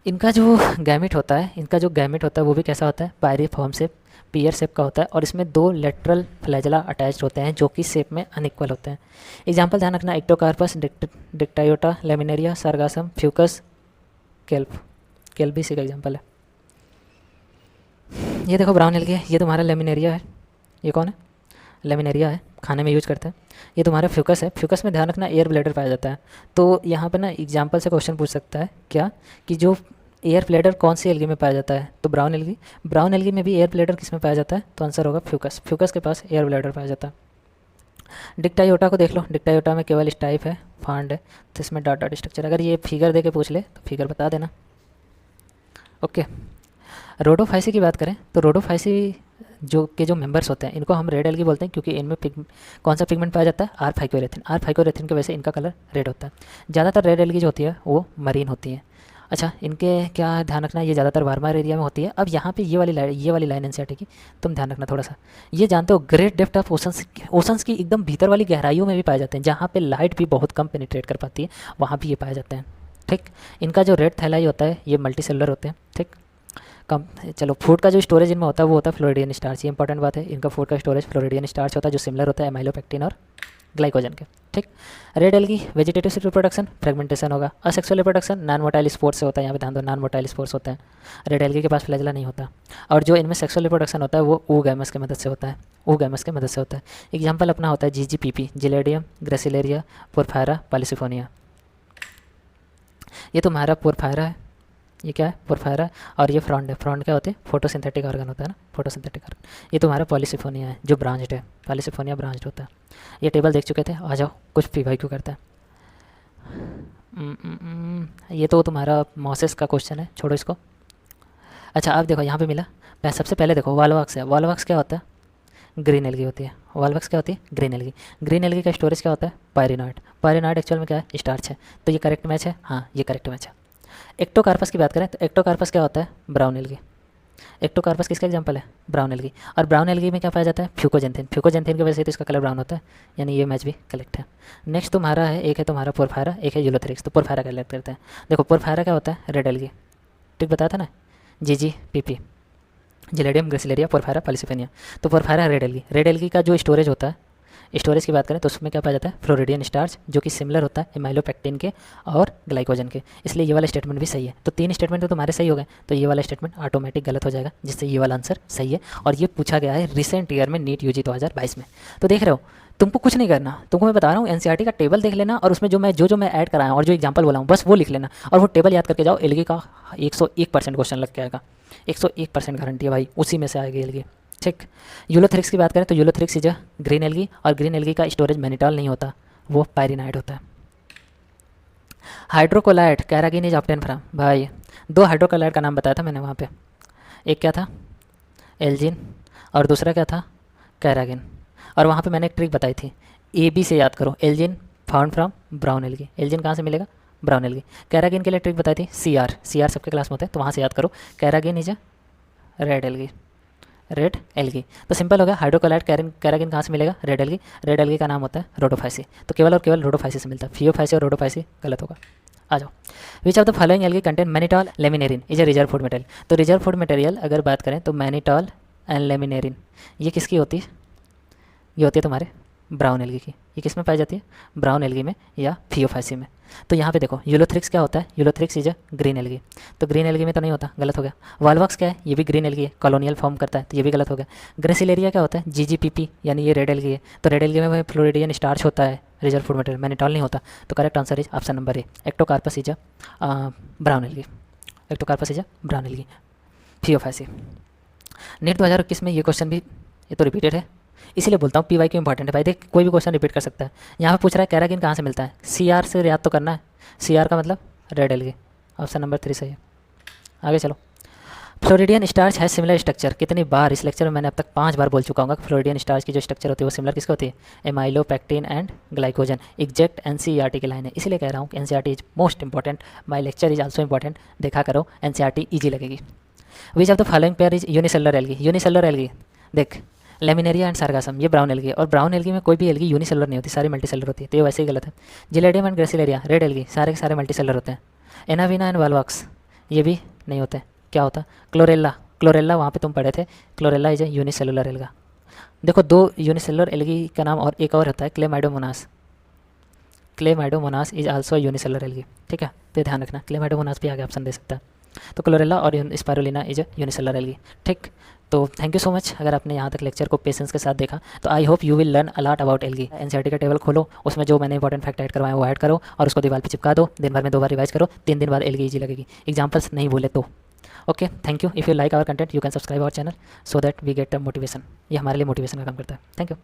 इनका जो गैमेट होता है वो भी कैसा होता है? पायरी फॉर्म से पियर शेप का होता है, और इसमें 2 लेटरल फ्लैजेला अटैच्ड होते हैं जो कि शेप में अनइक्वल होते हैं। एग्जाम्पल ध्यान रखना, एक्टोकार्पस, डिक्टायोटा, लेमिनेरिया, सार्गासम, फ्यूकस, केल्प भी इसी का एग्जाम्पल है। ये देखो ब्राउन एल्गी है, ये तुम्हारा लेमिनेरिया है। ये कौन है? लेमिनेरिया है, खाने में यूज करते हैं। ये तुम्हारा फ्यूकस है। फ्यूकस में ध्यान रखना एयर ब्लैडर पाया जाता है। तो यहाँ पर ना एग्जाम्पल से क्वेश्चन पूछ सकता है क्या, कि जो एयर ब्लैडर कौन सी एल्गी में पाया जाता है? तो ब्राउन एल्गी। ब्राउन एल्गी में भी एयर ब्लैडर किस में पाया जाता है? तो आंसर होगा फ्यूकस। फ्यूकस के पास एयर ब्लैडर पाया जाता है। डिक्टायोटा को देख लो, डिक्टायोटा में केवल स्टाइप है, फांड है, तो इसमें डॉट डॉट स्ट्रक्चर। अगर ये फिगर दे के पूछ ले तो फिगर बता देना। ओके, रोडोफाइसी की बात करें तो रोडोफाइसी जो मेंबर्स होते हैं इनको हम रेड एल्गी बोलते हैं, क्योंकि इनमें कौन सा पिगमेंट पाया जाता है? आर फाइकोरेथिन। आर फाइकोरेथिन की वजह से इनका कलर रेड होता है। ज़्यादातर रेड एल्गी जो होती है वो मरीन होती है। अच्छा, इनके क्या ध्यान रखना, ये ज़्यादातर वार्मर एरिया में होती है। अब यहाँ पे ये वाली लाइन एनसीईआरटी की तुम ध्यान रखना थोड़ा सा। ये जानते हो ग्रेट डेप्थ ऑफ ओशंस की एकदम भीतर वाली गहराइयों में भी पाए जाते हैं, जहाँ पे लाइट भी बहुत कम पेनिट्रेट कर पाती है, वहाँ भी ये पाए जाते हैं। ठीक, इनका जो रेड थैलाई होता है ये मल्टी सेलुलर होते हैं। ठीक, कम चलो, फूड का जो स्टोरेज इनमें होता है वो होता है फ्लोरिडियन स्टार्च। ये इंपॉर्टेंट बात है, इनका फूड का स्टोरेज फ्लोरिडियन स्टार्च होता है, जो सिमिलर होता है एमाइलोपेक्टिन और ग्लाइकोजन के। ठीक, red algae vegetative reproduction, fragmentation होगा। Asexual reproduction non motile spores से होता है। यहाँ पे ध्यान दो, नॉन मोटाइल स्पोर्स होते हैं। रेड एल्गी के पास फ्लैजेला नहीं होता। और जो इनमें सेक्सुअल रिप्रोडक्शन होता है वो oogamous की मदद से होता है। oogamous की मदद से होता है। एग्जाम्पल अपना होता है GGPP, gelidium, Gracilaria, porphyra, polysiphonia. ये तुम्हारा पोरफायरा है, ये क्या है? पोरफायरा। और ये फ्रॉन्ड है। फ्रॉन्ड क्या होते हैं? फोटोसिंथेटिक ऑर्गन होता है ना, फोटोसिंथेटिक ऑर्गन। ये तुम्हारा पॉलिसिफोनिया है जो ब्रांच्ड है, पॉलिसिफोनिया ब्रांच्ड होता है। ये टेबल देख चुके थे, आ जाओ कुछ PYQ करता है। ये तो तुम्हारा मॉसेस का क्वेश्चन है, छोड़ो इसको। अच्छा, अब देखो यहाँ पे मिला। सबसे पहले देखो वॉलवॉक्स है। वॉलवॉक्स क्या होता है? ग्रीन एल्गी होती है। वॉलवॉक्स क्या होती है? Green algae. ग्रीन एल्गी का स्टोरेज क्या होता है? पायरिनॉइड। पायरिनॉइड एक्चुअल में क्या है? स्टार्च है। तो ये करेक्ट मैच है, हाँ ये करेक्ट मैच है। एक्टोकार्पस की बात करें तो एक्टोकार्पस क्या होता है? Brown algae. एक्टोकार्पस किसका एग्जांपल है? Brown algae. और ब्राउन एल्गी में क्या पाया जाता है? फ्यूकोजेंथिन। फ्यूकोजेंथिन की वजह से तो इसका कलर ब्राउन होता है, यानी ये मैच भी करेक्ट है। नेक्स्ट तुम्हारा है, एक है तुम्हारा पोरफायरा, एक है यूलोथेरिक्स। तो पोरफायरा कलेक्ट करते हैं। देखो पोरफायरा क्या होता है? Red algae. ठीक बताया था ना, GGPP, जिलेडियम, ग्रेसिलेरिया, पोरफायरा, पॉलिसिफेनिया। तो porphyra red algae. Red algae का जो स्टोरेज होता है, स्टोरेज की बात करें तो उसमें क्या पाया जाता है? फ्लोरिडियन स्टार्च, जो कि सिमिलर होता है एमाइलोपेक्टिन के और ग्लाइकोजन के। इसलिए ये वाला स्टेटमेंट भी सही है। तो 3 स्टेटमेंट तो तुम्हारे सही हो गए, तो ये वाला स्टेटमेंट ऑटोमेटिक गलत हो जाएगा, जिससे ये वाला आंसर सही है। और ये पूछा गया है रिसेंट ईयर में, नीट UG 2022 में। तो देख रहे हो, तुमको कुछ नहीं करना, तुमको मैं बता रहा हूँ NCERT का टेबल देख लेना, और उसमें जो मैं ऐड कराया हूँ और जो एग्जाम्पल बोला हूँ बस वो लिख लेना, और वो टेबल याद करके जाओ। एल्गी का 101% क्वेश्चन लग के आएगा, 101% गारंटी है भाई, उसी में से आएगी एल्गी। ठीक, यूलोथेरिक्स की बात करें तो यूलोथेरिक्स इज ग्रीन एल्गी, और ग्रीन एल्गी का स्टोरेज मैनिटॉल नहीं होता, वो पायरिनाइड होता है। Hydrocolloid carrageen is obtain from, भाई 2 हाइड्रोकोलाइड का नाम बताया था मैंने वहाँ पे। एक क्या था? एल्जिन, और दूसरा क्या था? कैरागिन। और वहाँ पे मैंने एक ट्रिक बताई थी, AB से याद करो। Elgin found from brown algae. Elgin कहाँ से मिलेगा? Brown algae. कैरागिन के लिए ट्रिक बताई थी CR सबके क्लास में होता है, तो वहाँ से याद करो। Carrageenan is red algae, red algae. तो सिंपल हो गया, हाइड्रोक्लोराइड कैरागिन कहाँ से मिलेगा? Red algae. रेड एल्गी का नाम होता है रोडोफाइसी। तो केवल और केवल रोडोफाइसी से मिलता है, फियोफाइसी और रोडोफाइसी गलत होगा। आ जाओ, विच of the following algae contain mannitol laminarin is a reserve food material. तो रिजर्व फूड मटेरियल अगर बात करें तो मैनिटॉल एंड लेमिनेरिन ये किसकी होती है? ये होती है तुम्हारे ब्राउन एल्गी की। ये किस में पाई जाती है? ब्राउन एल्गी में या फियोफाइसी में। तो यहाँ पे देखो यूलोथ्रिक्स क्या होता है? Ulothrix is a green algae. तो ग्रीन एल्गी में तो नहीं होता, गलत हो गया। वालवॉक्स क्या है? ये भी ग्रीन एल्गी है, कॉलोनियल फॉर्म करता है, तो ये भी गलत हो गया। ग्रेसिलेरिया क्या होता है? जीजीपीपी, यानी ये रेड एल्गी है। तो रेड एल्गी में फ्लोरिडियन स्टार्च होता है, रिजर्व फूड मटेरियल, मैनिटॉल नहीं होता। तो correct answer is option number A, Ectocarpus is a brown algae. Ectocarpus is a brown algae, Phaeophyceae. NEET 2021 में ये क्वेश्चन भी, ये तो रिपीटेड है, इसीलिए बोलता हूँ पीवाई क्यों इंपॉर्टेंट है भाई। देख कोई भी क्वेश्चन रिपीट कर सकता है। यहाँ पे पूछ रहा है कैरागिन कहाँ से मिलता है? सीआर से याद तो करना है। सीआर का मतलब रेड एल्गी, ऑप्शन नंबर 3 सही है। आगे चलो, फ्लोरिडियन स्टार्च है सिमिलर स्ट्रक्चर। कितनी बार इस लेक्चर में मैंने अब तक 5 बार बोल चुका हूँ कि फ्लोरिडियन स्टार्च की जो स्ट्रक्चर होती है वो सिमिलर किसकी होती है? Amylopectin and glycogen. Exact NCERT की लाइन है, इसीलिए कह रहा हूँ कि NCERT is most important, my lecture is also important. देखा करो, एनसीईआरटी ईजी लगेगी। Which of the following pair is unicellular algae? Unicellular algae देख, लेमिनेरिया एंड सार्गासम, ये ब्राउन एल्गी है। और ब्राउन एल्गी में कोई भी एल्गी यूनिसेलुलर नहीं होती, सारी मल्टीसेलुलर होती है, तो ये वैसे ही गलत है। Gelidium and gracilaria red algae, सारे के सारे मल्टीसेलुलर होते हैं। एनाविना एंड वालवॉक्स ये भी नहीं होते, क्या होता? क्लोरेला, क्लोरेला वहाँ पे तुम पढ़े थे, chlorella is a unicellular alga. देखो 2 यूनिसेलुलर एल्गी का नाम और एक और होता है Chlamydomonas. Chlamydomonas is also unicellular algae, ठीक है, तो ध्यान रखना, क्लेमाइडोमोनास भी आगे ऑप्शन दे सकता है। तो क्लोरेला और स्पाइरुलिना इज यूनिसेलुलर एल्गी, ठीक। तो थैंक यू सो मच, अगर आपने यहाँ तक लेक्चर को पेशेंस के साथ देखा तो I hope you will learn a lot about algae. NCERT का टेबल खोलो, उसमें जो मैंने इंपॉर्टेंट फैक्ट ऐड करवाए वो ऐड करो और उसको दीवार पे चिपका दो। दिन भर में 2 बार रिवाइज करो, 3 दिन बाद एल्गी ईजी लगेगी, एग्जाम्पल्स नहीं भूले तो। Okay, thank you. If you like our content you can subscribe our channel so that we get a motivation. ये हमारे लिए मोटिवेशन का काम करता है। Thank you.